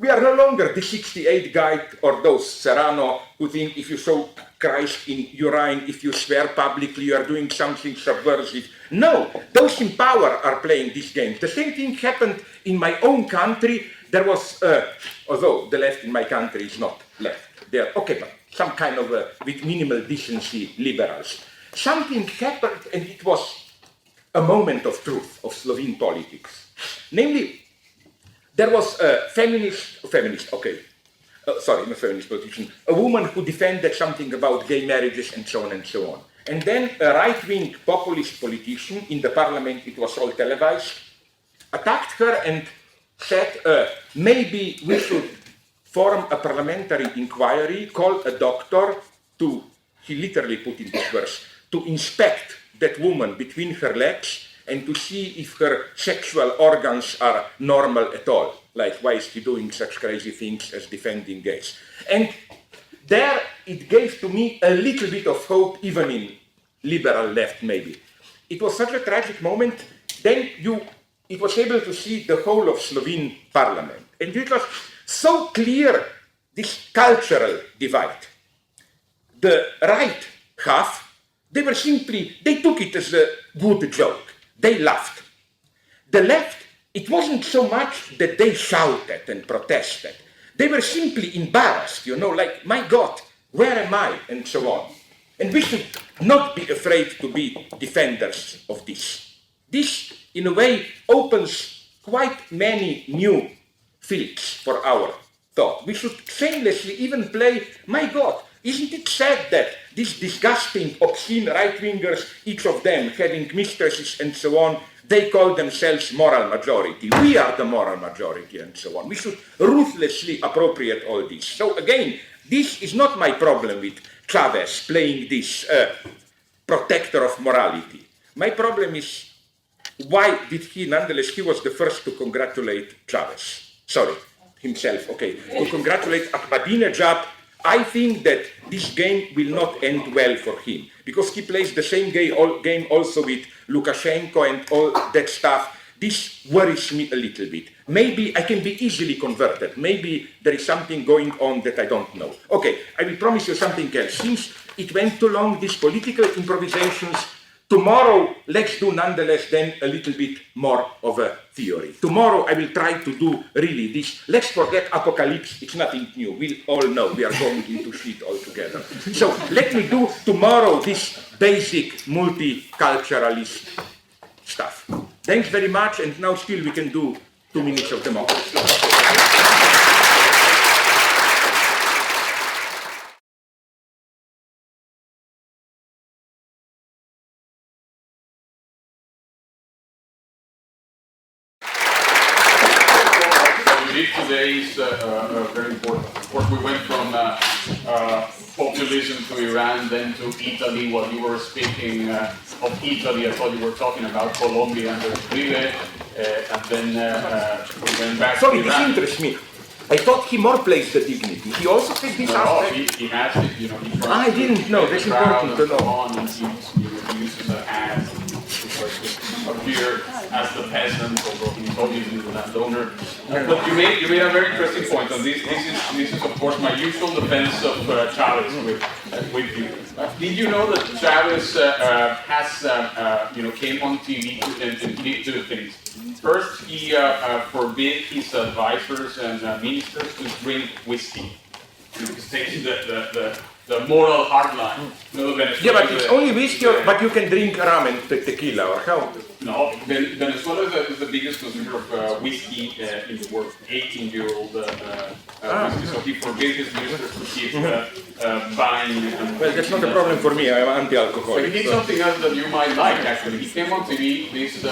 are no longer the 68 guy or those Serrano who think if you show Christ in urine, if you swear publicly, you are doing something subversive. No, those in power are playing this game. The same thing happened in my own country. There was, although the left in my country is not left, okay, but some kind of with minimal decency liberals. Something happened, and it was a moment of truth of Slovene politics. Namely, there was a politician, a woman who defended something about gay marriages and so on and so on. And then a right-wing populist politician in the parliament, it was all televised, attacked her and said, maybe we should form a parliamentary inquiry, call a doctor to, he literally put in this verse, to inspect that woman between her legs and to see if her sexual organs are normal at all. Like, why is he doing such crazy things as defending gays? And there it gave to me a little bit of hope, even in liberal left maybe. It was such a tragic moment, then it was able to see the whole of Slovene parliament. And it was so clear, this cultural divide. The right half, they took it as a good joke. They laughed. The left, it wasn't so much that they shouted and protested. They were simply embarrassed, like, my God, where am I? And so on. And we should not be afraid to be defenders of this. This, in a way, opens quite many new fields for our thought. We should shamelessly even play, my God, isn't it sad that these disgusting, obscene right-wingers, each of them having mistresses and so on, they call themselves moral majority. We are the moral majority and so on. We should ruthlessly appropriate all this. So again, this is not my problem with Chávez playing this protector of morality. My problem is, why did he, nonetheless, he was the first to congratulate Chávez. Sorry, himself, okay. To congratulate Ahmadinejad. I think that this game will not end well for him, because he plays the same game also with Lukashenko and all that stuff. This worries me a little bit. Maybe I can be easily converted. Maybe there is something going on that I don't know. Okay, I will promise you something else. Since it went too long, these political improvisations, tomorrow let's do nonetheless then a little bit more of a theory. Tomorrow I will try to do really this. Let's forget apocalypse, it's nothing new. We all know we are going into shit altogether. So let me do tomorrow this basic multiculturalist stuff. Thanks very much, and now still we can do 2 minutes of democracy. Today is very important. Of course, we went from populism to Iran, then to Italy. While you were speaking of Italy, I thought you were talking about Colombia and Chile, and then we went back to Iran. This interests me. I thought he more plays the dignity. He also takes this aspect. He has it, he I didn't know. That's important to know. And he uses a hat to appear as the peasant, although he told you he was a landowner. But you made a very interesting point, and this is of course my usual defense of Chávez with you. Did you know that Chávez came on TV and did two things? First, he forbid his advisors and ministers to drink whiskey. Because taking the moral hard line. Yeah, but it's only whiskey, but you can drink rum and tequila, or how? No, Venezuela is the biggest consumer of whiskey in the world, 18-year-old whiskey. So he forbade his ministers to keep buying. Well, that's not a problem for me. I'm anti-alcoholic. So he did something else that you might like, actually. He came on TV this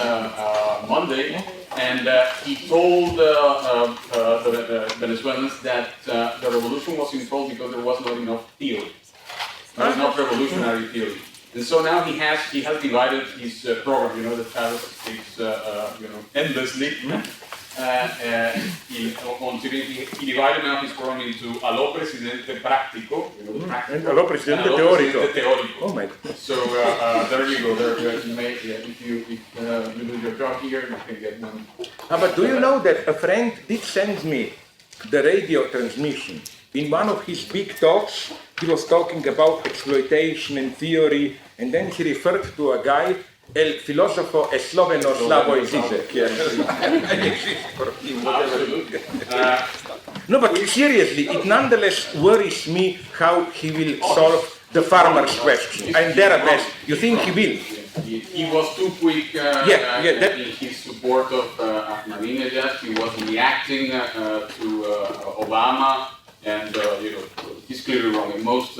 Monday, and he told the Venezuelans that the revolution was in fault because there was not enough theory. Not enough revolutionary theory. And so now he has divided his program, that Chávez speaks, endlessly. On TV, he divided now his program into a lo presidente práctico, and a lo presidente teórico. Oh my God. So there you go. If you do your job here, you can get one. But do you know that a friend did send me the radio transmission? In one of his big talks, he was talking about exploitation and theory, and then he referred to a guy, el filósofo esloveno Slavoj Žižek. No, but seriously, it nonetheless worries me how he will solve the farmer's question. I'm there at best. You think he will? He was too quick in his support of Ahmadinejad. He was reacting to Obama, and he's clearly wrong. And most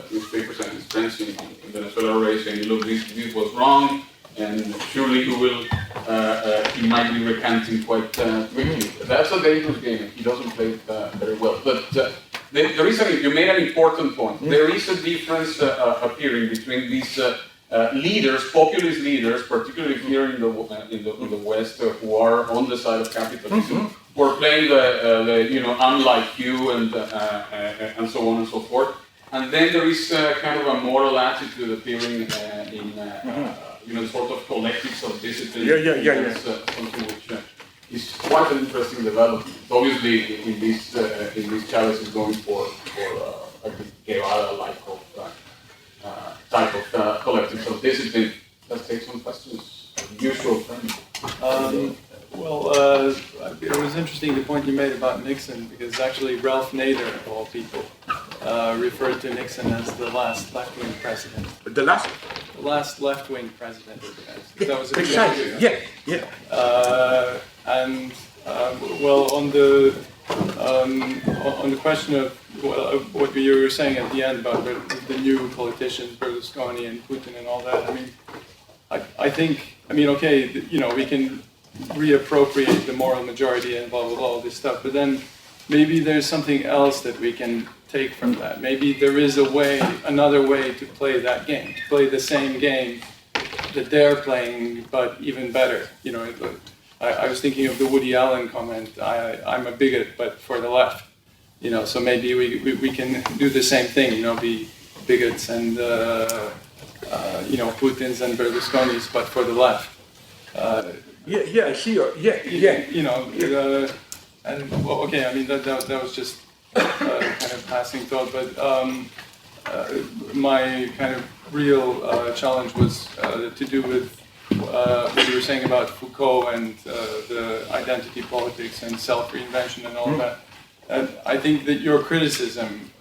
newspapers and his friends in Venezuela are saying, "Look, this was wrong." And surely he might be recanting quite quickly. That's a dangerous game. He doesn't play it very well. But there is you made an important point. There is a difference appearing between these leaders, populist leaders, particularly here in the West, who are on the side of capitalism, who are playing the unlike you and so on and so forth. And then there is kind of a moral attitude appearing in sort of collectives of discipline. Something which is quite an interesting development. Obviously, in this Chávez is going for a Guevara-like type of collectives of discipline. Let's take some questions. Usual thing. It was interesting the point you made about Nixon, because actually Ralph Nader, of all people, referred to Nixon as the last left-wing president. The last? The last left-wing president. That was a precisely. Yeah. On the question of what you were saying at the end about the new politicians, Berlusconi and Putin and all that. I think we can reappropriate the moral majority and blah blah blah, all this stuff, but then maybe there's something else that we can take from that. Maybe there is another way to play that game, to play the same game that they're playing, but even better. I was thinking of the Woody Allen comment, I'm a bigot, but for the left. So maybe we can do the same thing, be bigots and Putins and Berlusconis, but for the left. I see. That was just kind of passing thought, but my kind of real challenge was to do with what you were saying about Foucault and the identity politics and self-reinvention and all that. And I think that your criticism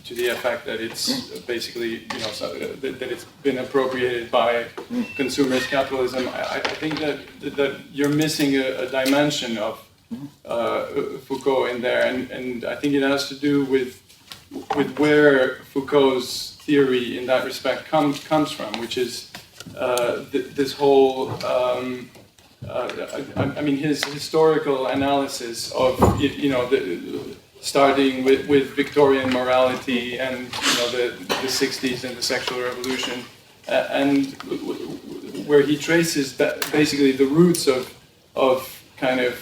to the effect that it's basically, that it's been appropriated by consumerist capitalism, I think that you're missing a dimension of Foucault in there, and I think it has to do with where Foucault's theory in that respect comes from, which is this whole, his historical analysis of, starting with Victorian morality and the 60s and the sexual revolution, and where he traces basically the roots of kind of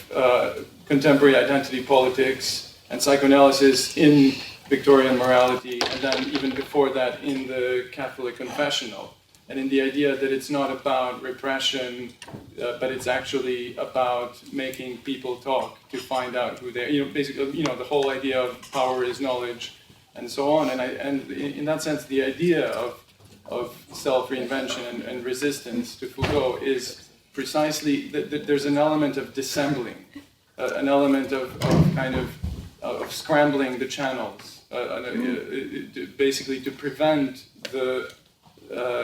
contemporary identity politics and psychoanalysis in Victorian morality, and then even before that in the Catholic confessional, and in the idea that it's not about repression, but it's actually about making people talk to find out who they are. Basically, the whole idea of power is knowledge, and so on. And in that sense, the idea of self-reinvention and resistance to Foucault is precisely that there's an element of dissembling, an element of kind of scrambling the channels, basically to prevent the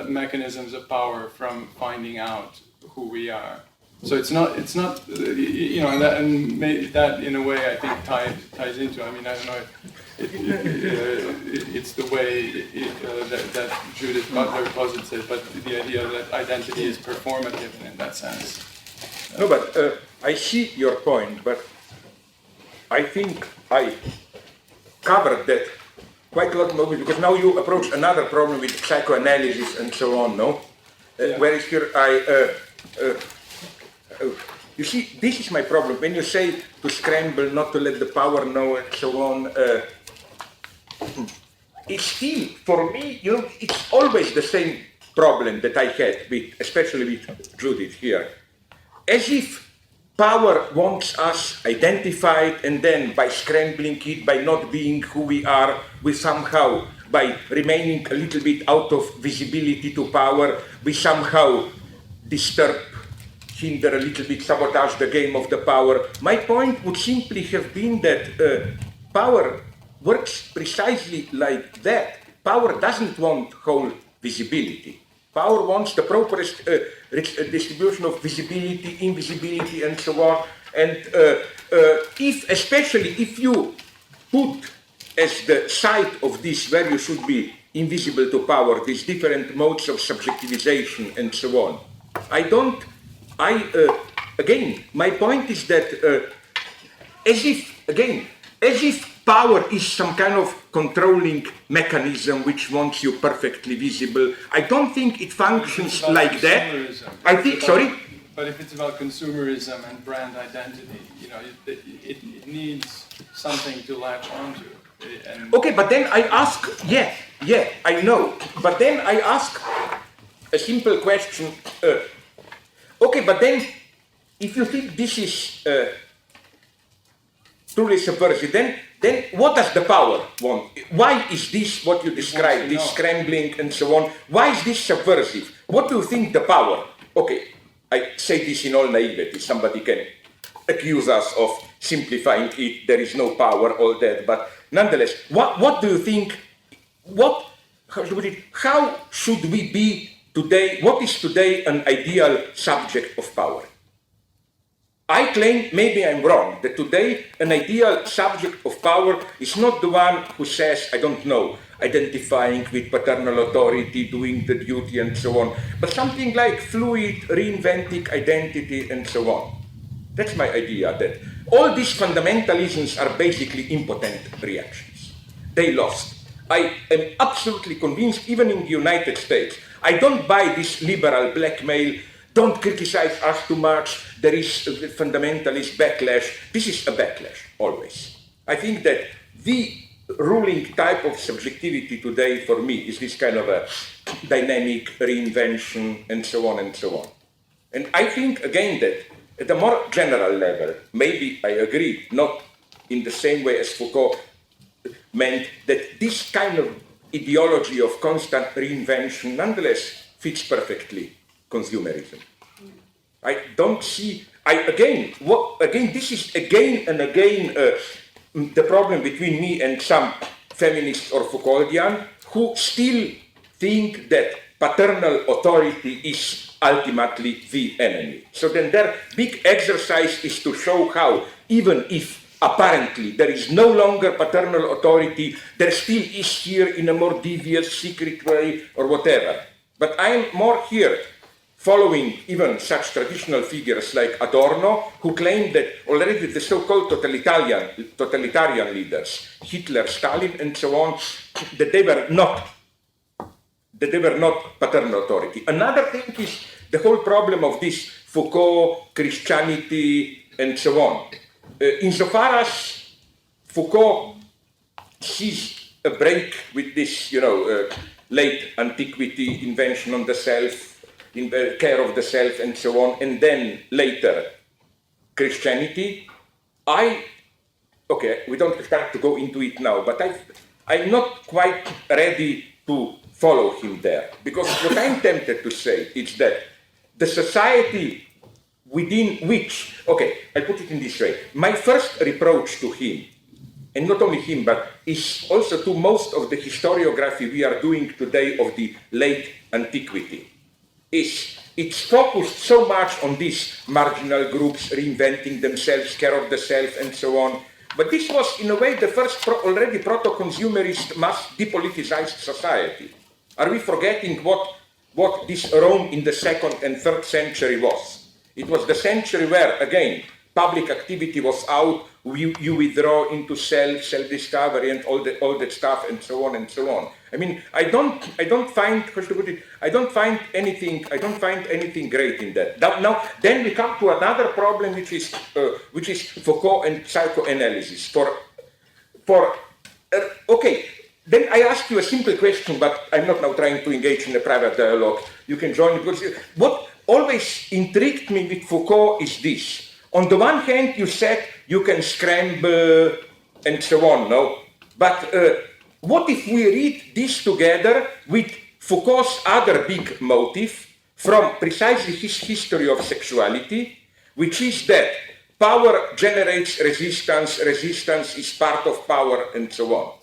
mechanisms of power from finding out who we are. So it's not and maybe that in a way I think ties into. I don't know if it's the way that Judith Butler posits it, but the idea that identity is performative in that sense. No, but I see your point, but I think I covered that quite a lot more, because now you approach another problem with psychoanalysis and so on, no? Whereas here you see, this is my problem. When you say to scramble, not to let the power know, and so on, it's still, for me, it's always the same problem that I had especially with Judith here. As if power wants us identified, and then by scrambling it, by not being who we are, we somehow, by remaining a little bit out of visibility to power, we somehow disturb hinder a little bit, sabotage the game of the power. My point would simply have been that power works precisely like that. Power doesn't want whole visibility. Power wants the properest distribution of visibility, invisibility, and so on. And especially if you put as the site of this where you should be invisible to power, these different modes of subjectivization and so on. Again, my point is that as if power is some kind of controlling mechanism which wants you perfectly visible, I don't think it functions like that. I think, sorry? But if it's about consumerism and brand identity, you know, it needs something to latch onto. Okay, but then I ask, I know, but then I ask a simple question. Okay, but then if you think this is truly subversive, then what does the power want? Why is this what you describe, this scrambling and so on? Why is this subversive? What do you think the power? Okay, I say this in all naivety. Somebody can accuse us of simplifying it. There is no power, all that. But nonetheless, what do you think? How should we be today? What is today an ideal subject of power? I claim, maybe I'm wrong, that today an ideal subject of power is not the one who says, I don't know, identifying with paternal authority, doing the duty and so on, but something like fluid, reinventing identity and so on. That's my idea, that all these fundamentalisms are basically impotent reactions. They lost. I am absolutely convinced, even in the United States, I don't buy this liberal blackmail. Don't criticize us too much. There is a fundamentalist backlash. This is a backlash, always. I think that the ruling type of subjectivity today, for me, is this kind of a dynamic reinvention and so on and so on. And I think, again, that at a more general level, maybe I agree, not in the same way as Foucault meant, that this kind of ideology of constant reinvention nonetheless fits perfectly consumerism. I don't see, again, this is again and again the problem between me and some feminists or Foucauldian who still think that paternal authority is ultimately the enemy. So then their big exercise is to show how, even if apparently there is no longer paternal authority, there still is here in a more devious, secret way or whatever. But I am more here following even such traditional figures like Adorno, who claimed that already the so-called totalitarian leaders, Hitler, Stalin, and so on, that they were not paternal authority. Another thing is the whole problem of this Foucault, Christianity, and so on. Insofar as Foucault sees a break with this, late antiquity, invention on the self, in the care of the self, and so on, and then later Christianity, we don't start to go into it now, but I'm not quite ready to follow him there, because what I'm tempted to say is that the society within which, I put it in this way, my first reproach to him, and not only him, but is also to most of the historiography we are doing today of the late antiquity, is it's focused so much on these marginal groups reinventing themselves, care of the self, and so on. But this was, in a way, the first already proto-consumerist mass depoliticized society. Are we forgetting what this Rome in the 2nd and 3rd century was? It was the century where, again, public activity was out, you withdraw into self-discovery and all that stuff, and so on and so on. I mean, I don't find anything great in that. Now, then we come to another problem, which is Foucault and psychoanalysis. Then I ask you a simple question, but I'm not now trying to engage in a private dialogue. You can join, because what always intrigued me with Foucault is this. On the one hand, you said you can scramble and so on, no? But what if we read this together with Foucault's other big motive, from precisely his history of sexuality, which is that power generates resistance, resistance is part of power, and so on.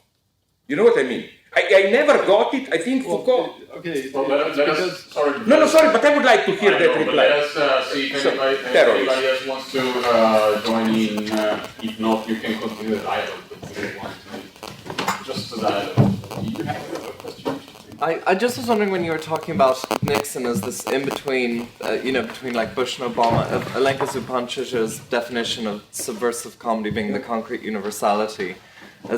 You know what I mean? I never got it. I think Foucault. Okay. Well, let us, sorry. No, sorry, but I would like to hear that But reply. let us see if anybody else wants to join in. If not, you can continue the dialogue. Just the dialogue. You have a question? I just was wondering when you were talking about Nixon as this in between, between like Bush and Obama, Alenka Zupancic's definition of subversive comedy being the concrete universality.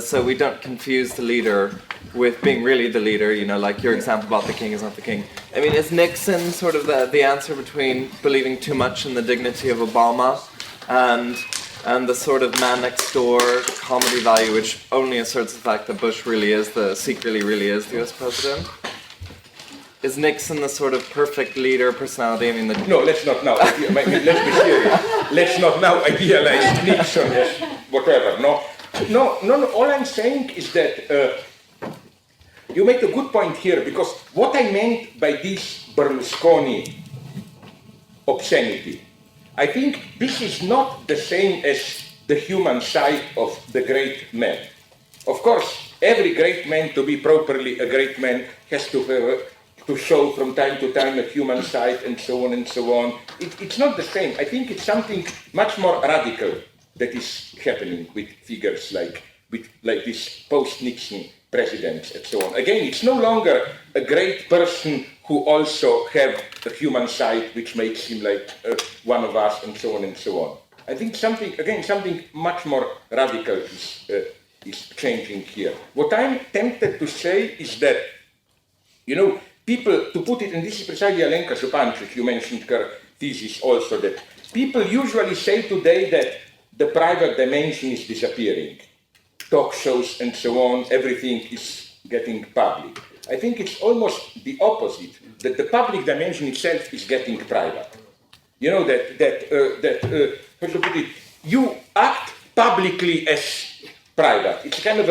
So we don't confuse the leader with being really the leader, like your example about the king is not the king. I mean, is Nixon sort of the answer between believing too much in the dignity of Obama and the sort of man next door comedy value which only asserts the fact that Bush secretly really is the US president? Is Nixon the sort of perfect leader personality? I mean, No, let's not now. Let's be serious. Let's not now idealize Nixon as whatever. No. All I'm saying is that you make a good point here, because what I meant by this Berlusconi obscenity, I think this is not the same as the human side of the great man. Of course, every great man, to be properly a great man, has to show from time to time a human side and so on and so on. It's not the same. I think it's something much more radical that is happening with figures like this post-Nixon presidents and so on. Again, it's no longer a great person who also have a human side which makes him like one of us and so on and so on. I think something much more radical is changing here. What I'm tempted to say is that, people, to put it, and this is precisely Alenka Zupancic, you mentioned her thesis also, that people usually say today that the private dimension is disappearing. Talk shows and so on, everything is getting public. I think it's almost the opposite, that the public dimension itself is getting private. How to put it, you act publicly as private. It's kind of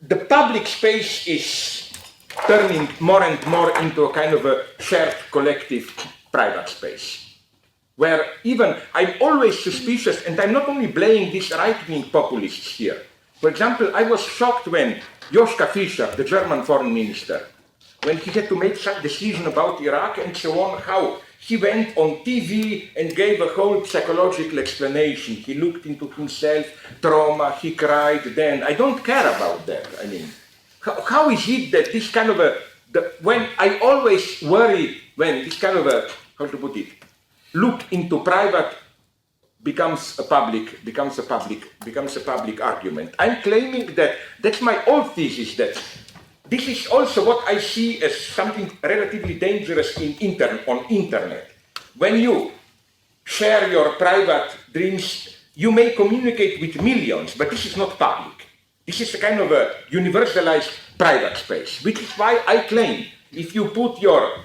the public space is turning more and more into a kind of a shared collective private space. Where even, I'm always suspicious, and I'm not only blaming these right-wing populists here. For example, I was shocked when Joschka Fischer, the German foreign minister, when he had to make some decision about Iraq and so on, how he went on TV and gave a whole psychological explanation. He looked into himself, trauma, he cried then. I don't care about that. I mean, how is it that this kind of when I always worry when this kind of look into private becomes a public argument. I'm claiming that that's my old thesis, that this is also what I see as something relatively dangerous on internet. When you share your private dreams, you may communicate with millions, but this is not public. This is a kind of a universalized private space, which is why I claim if you put your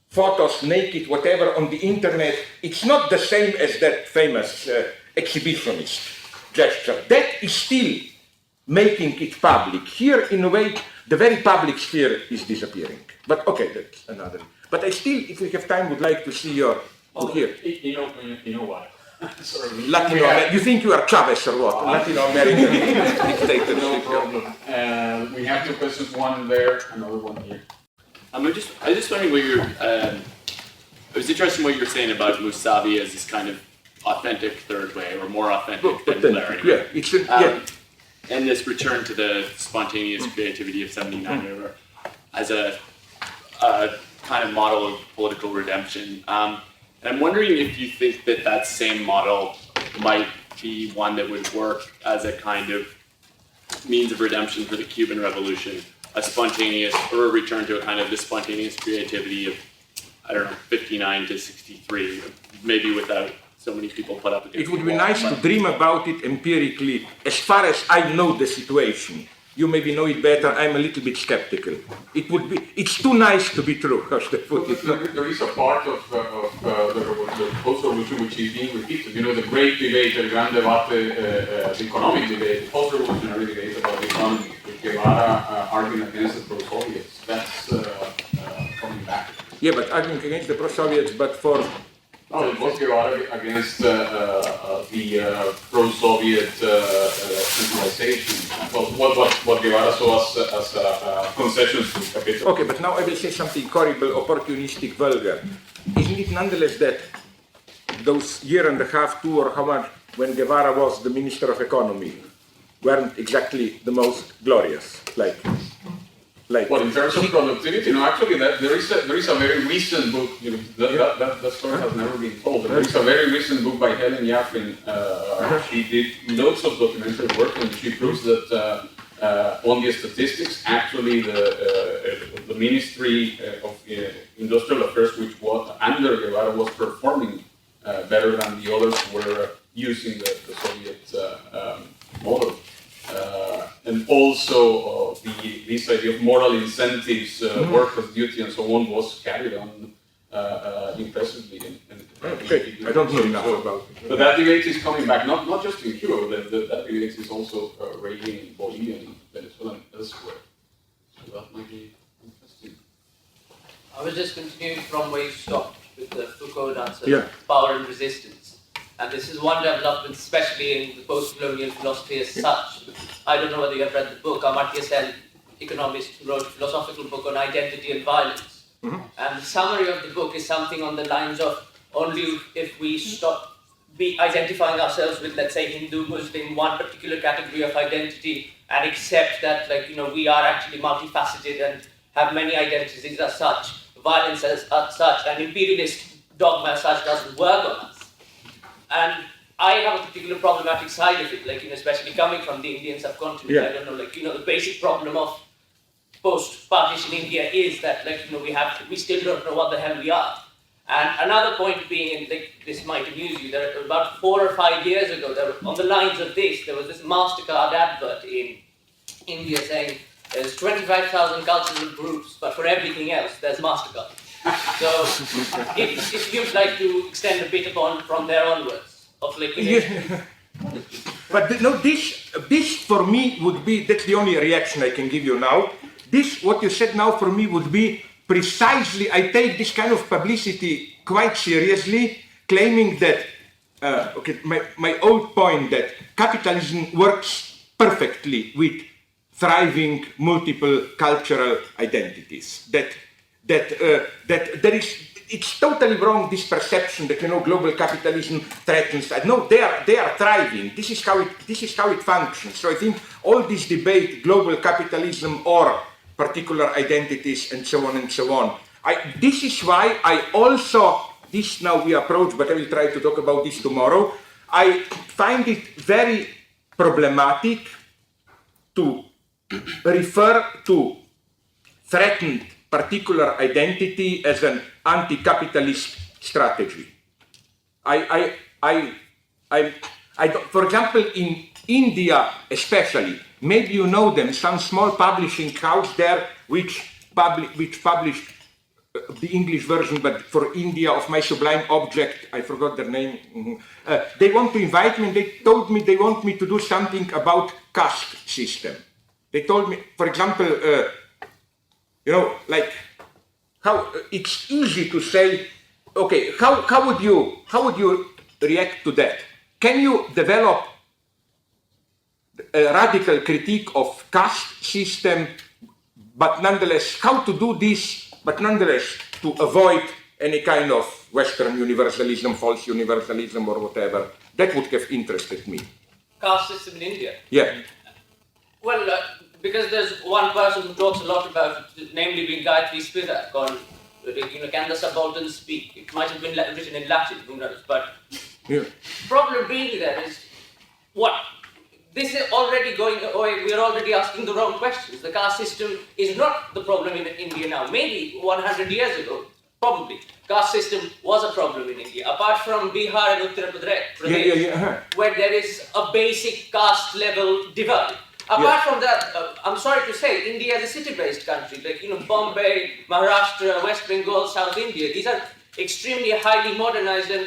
photos, naked, whatever, on the internet, it's not the same as that famous exhibitionist gesture. That is still making it public. Here, in a way, the very public sphere is disappearing. But okay, that's another. But I still, if we have time, would like to see your, to hear. You know what? Sorry. You think you are Chavez or what? Latin American dictator. No problem. We have two questions, one there, another one here. I was just wondering what it was interesting what you were saying about Musavi as this kind of authentic third way, or more authentic than Blair. Anyway. Yeah, And this return to the spontaneous creativity of 79 as a kind of model of political redemption. And I'm wondering if you think that same model might be one that would work as a kind of means of redemption for the Cuban Revolution. A spontaneous, or a return to a kind of the spontaneous creativity of, 59 to 63, maybe without so many people put up against it would be nice to dream about it empirically. As far as I know the situation, you maybe know it better, I'm a little bit skeptical. It's too nice to be true, how should I put it? There is a part of the post-revolution which is being repeated. The great debate, the grand debate, the economic debate, the post-revolutionary debate about the economy, with Guevara arguing against the proletariat. That's coming Yeah, but arguing against the pro-Soviets, but for... No, it was Guevara against the pro-Soviet centralization. What Guevara saw as concessions to capitalism. Okay, but now I will say something horrible, opportunistic, vulgar. Isn't it nonetheless that those year and a half, 2 or how much, when Guevara was the Minister of Economy, weren't exactly the most glorious? Well, in terms of productivity, actually, there is a very recent book. That story has never been told. There is a very recent book by Helen Yafrin. She did loads of documentary work, and she proves that on the statistics, actually, the Ministry of Industrial Affairs, which was under Guevara, was performing better than the others were using the Soviet model. And also this idea of moral incentives, workers' duty, and so on was carried on impressively. Okay, I don't know enough about it. But that debate is coming back, not just in Cuba, that debate is also raging in Bolivia and Venezuela and elsewhere. So that might be interesting. I was just continuing from where you stopped with the Foucault answer, Yeah. power and resistance. And this is one development, especially in the post-colonial philosophy as such. I don't know whether you have read the book. Amartya Sen, economist, wrote a philosophical book on identity and violence. Mm-hmm. And the summary of the book is something on the lines of only if we stop identifying ourselves with, let's say, Hindu, Muslim, one particular category of identity, and accept that, we are actually multifaceted and have many identities as such, violence as such, and imperialist dogma as such doesn't work on us. And I have a particular problematic side of it, especially coming from the Indian subcontinent. Yeah. I don't know, the basic problem of post-partition India is that, we still don't know what the hell we are. And another point being, and this might amuse you, that about 4 or 5 years ago, on the lines of this, there was this MasterCard advert in India saying, there's 25,000 cultural groups, but for everything else, there's MasterCard. So, if you'd like to extend a bit upon from there onwards, of Yeah. But no, this for me would be, that's the only reaction I can give you now. This, what you said now for me would be precisely, I take this kind of publicity quite seriously, claiming that, my old point that capitalism works perfectly with thriving multiple cultural identities. That there is, it's totally wrong, this perception that global capitalism threatens. No, they are thriving. This is how it functions. So I think all this debate, global capitalism or particular identities, and so on. This is why I also, this now we approach, but I will try to talk about this tomorrow. I find it very problematic to refer to threatened particular identity as an anti-capitalist strategy. I don't, for example, in India especially, maybe you know them, some small publishing house there which published the English version, but for India, of my Sublime Object, I forgot their name. They want to invite me, and they told me they want me to do something about caste system. They told me, for example, how it's easy to say, okay, how would you react to that? Can you develop a radical critique of caste system, but nonetheless, how to do this, but nonetheless to avoid any kind of Western universalism, false universalism, or whatever? That would have interested me. Caste system in India? Yeah. Well, because there's one person who talks a lot about it, namely being Gayatri Spivak, on, can the subaltern speak? It might have been written in Latin, who knows, but Yeah. problem being there is, what? This is already going away, we are already asking the wrong questions. The caste system is not the problem in India now. Maybe 100 years ago, probably, caste system was a problem in India, apart from Bihar and Uttar Pradesh, where there is a basic caste level divide. Apart from that, I'm sorry to say, India is a city-based country, Bombay, Maharashtra, West Bengal, South India. These are extremely highly modernized, and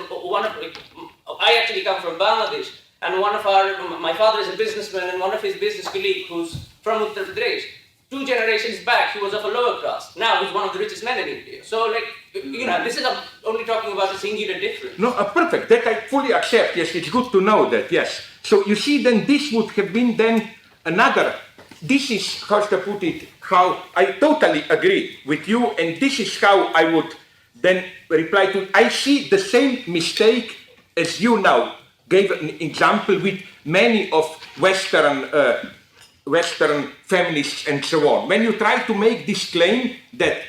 I actually come from Bangladesh, and my father is a businessman, and one of his business colleagues who's from Uttar Pradesh, 2 generations back, he was of a lower caste. Now he's one of the richest men in India. So, like, this is only talking about a singular difference. No, perfect. That I fully accept. Yes, it's good to know that. Yes. So you see, then this would have been then another. This is how to put it. How I totally agree with you, and this is how I would then reply to. I see the same mistake as you now gave an example with many of Western feminists and so on. When you try to make this claim that,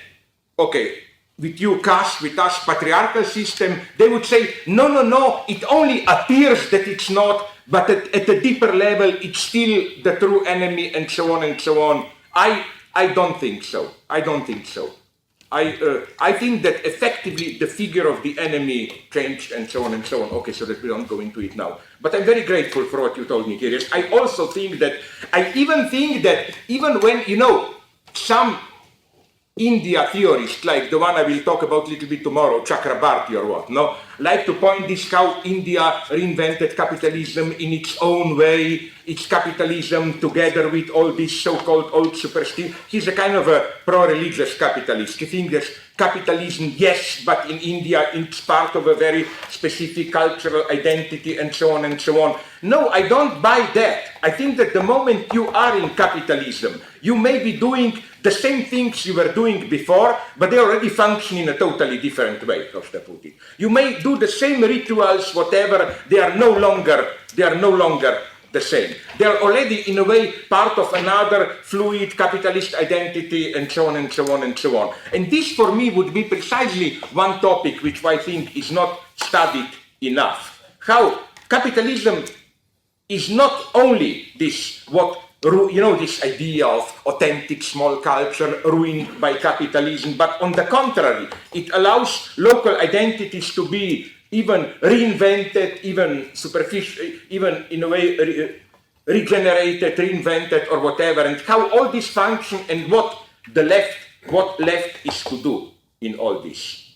okay, with you caste, with us patriarchal system, they would say, no, it only appears that it's not, but at a deeper level, it's still the true enemy, and so on and so on. I don't think so. I think that effectively the figure of the enemy changed, and so on and so on. Okay, so that we don't go into it now. But I'm very grateful for what you told me, Kirias. I also think that, even when, some India theorists, like the one I will talk about a little bit tomorrow, Chakrabarti or what, no, like to point this how India reinvented capitalism in its own way, its capitalism together with all this so-called old superstition. He's a kind of a pro-religious capitalist. He thinks there's capitalism, yes, but in India it's part of a very specific cultural identity, and so on and so on. No, I don't buy that. I think that the moment you are in capitalism, you may be doing the same things you were doing before, but they already function in a totally different way, Costa put it. You may do the same rituals, whatever, they are no longer the same. They are already, in a way, part of another fluid capitalist identity, and so on and so on and so on. And this, for me, would be precisely one topic which I think is not studied enough. How capitalism is not only this, this idea of authentic small culture ruined by capitalism, but on the contrary, it allows local identities to be even reinvented, even superficial, even in a way regenerated, reinvented, or whatever, and how all this function, and what left is to do in all this.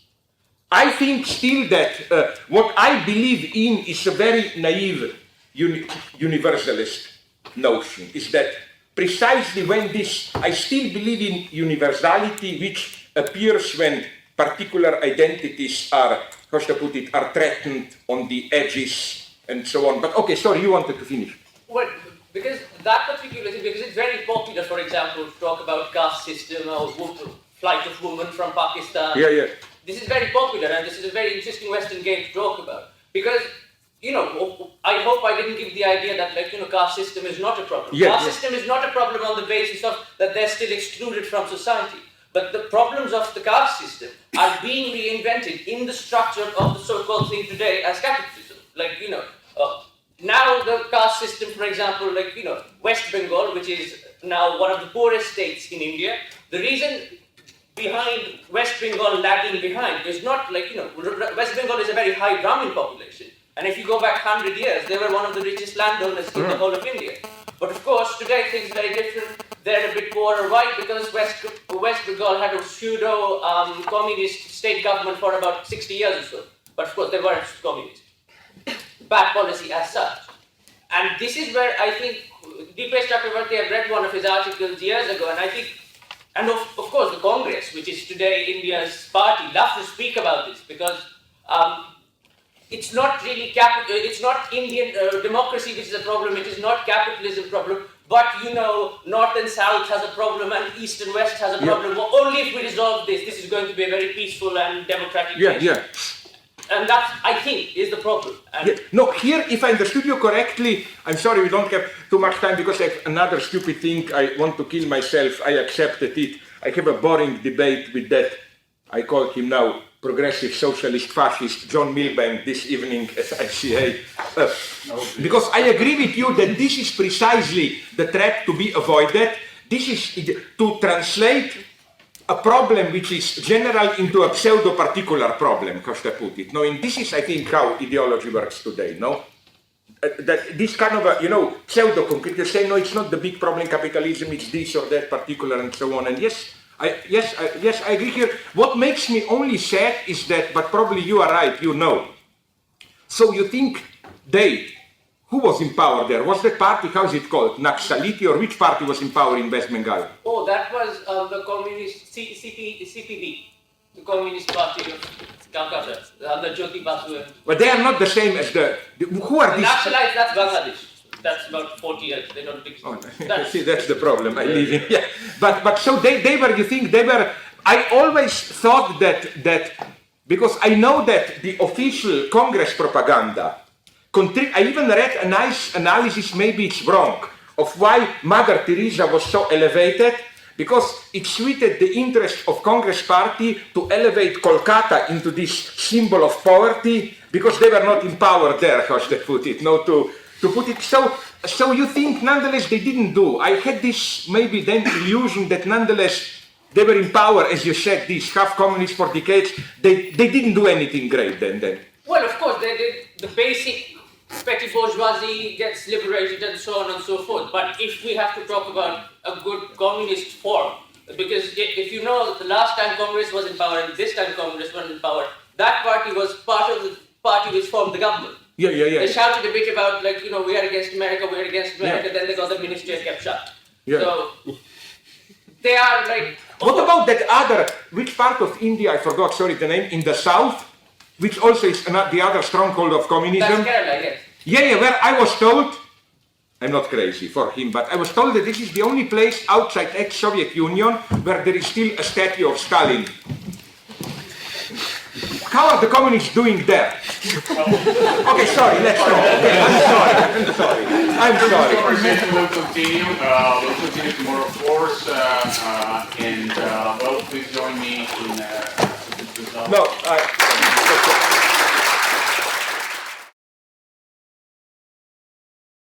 I think still that what I believe in is a very naive universalist notion, is that precisely when I still believe in universality, which appears when particular identities are, how should I put it, are threatened on the edges and so on. But okay, sorry, you wanted to finish. Well, because that particular thing, because it's very popular, for example, to talk about caste system or flight of women from Pakistan. Yeah. This is very popular, and this is a very interesting Western game to talk about. Because, I hope I didn't give the idea that, caste system is not a problem. Caste system is not a problem on the basis of that they're still excluded from society. But the problems of the caste system are being reinvented in the structure of the so-called thing today as capitalism. Now the caste system, for example, West Bengal, which is now one of the poorest states in India, the reason behind West Bengal lagging behind is not West Bengal is a very high Brahmin population. And if you go back 100 years, they were one of the richest landowners in the whole of India. But of course, today things are very different. They're a bit poorer. Why? Because West Bengal had a pseudo-communist state government for about 60 years or so. But of course, they weren't communist. Bad policy as such. And this is where I think Deepesh Chakrabarti, I've read one of his articles years ago, and I think, and of course the Congress, which is today India's party, loves to speak about this because it's not really it's not Indian democracy which is a problem, it is not capitalism problem, but North and South has a problem and East and West has a problem. Well, only if we resolve this is going to be a very peaceful and democratic nation. And that, I think, is the problem. No, here, if I understood you correctly, I'm sorry, we don't have too much time because I have another stupid thing. I want to kill myself. I accepted it. I have a boring debate with that. I call him now progressive socialist fascist John Milbank this evening at ICA. Because I agree with you that this is precisely the trap to be avoided. This is to translate a problem which is general into a pseudo-particular problem, Costa put it. No, and this is, I think, how ideology works today, no? That this kind of a, pseudo-concrete, you say, no, it's not the big problem, capitalism, it's this or that particular, and so on. And yes, I agree here. What makes me only sad is that, but probably you are right, So you think who Who was in power there? Was that party, how is it called? Naxaliti, or which party was in power in West Bengal? Oh, that was the communist CPB, the Communist Party of Calcutta, under Jyoti Basu. But they are not the same as who are these? Nationalites, that's Bangladesh. That's about 40 years. They don't think so. Oh, see, that's the problem. I live in. Yeah. But so they were. You think they were? I always thought that because I know that the official Congress propaganda. I even read a nice analysis, maybe it's wrong, of why Mother Teresa was so elevated, because it suited the interest of Congress Party to elevate Kolkata into this symbol of poverty, because they were not in power there, how should I put it, no, to put it, so you think nonetheless they didn't do. I had this maybe then illusion that nonetheless they were in power, as you said, these half communists for decades, they didn't do anything great then. Well, of course, they did the basic petty bourgeoisie gets liberated and so on and so forth. But if we have to talk about a good communist form, because if you know the last time Congress was in power and this time Congress was in power, that party was part of the party which formed the government. Yeah. They shouted a bit about we are against America, then they got the ministry and kept shut. Yeah. So they are like... What about that other, which part of India, I forgot, sorry, the name, in the south, which also is the other stronghold of communism? That's Kerala, yes. Yeah, where I was told, I'm not crazy for him, but I was told that this is the only place outside ex-Soviet Union where there is still a statue of Stalin. How are the communists doing there? Okay, sorry, let's go. Okay, I'm sorry. The conversation will continue. We'll continue tomorrow, of course. And well, please join me in. No,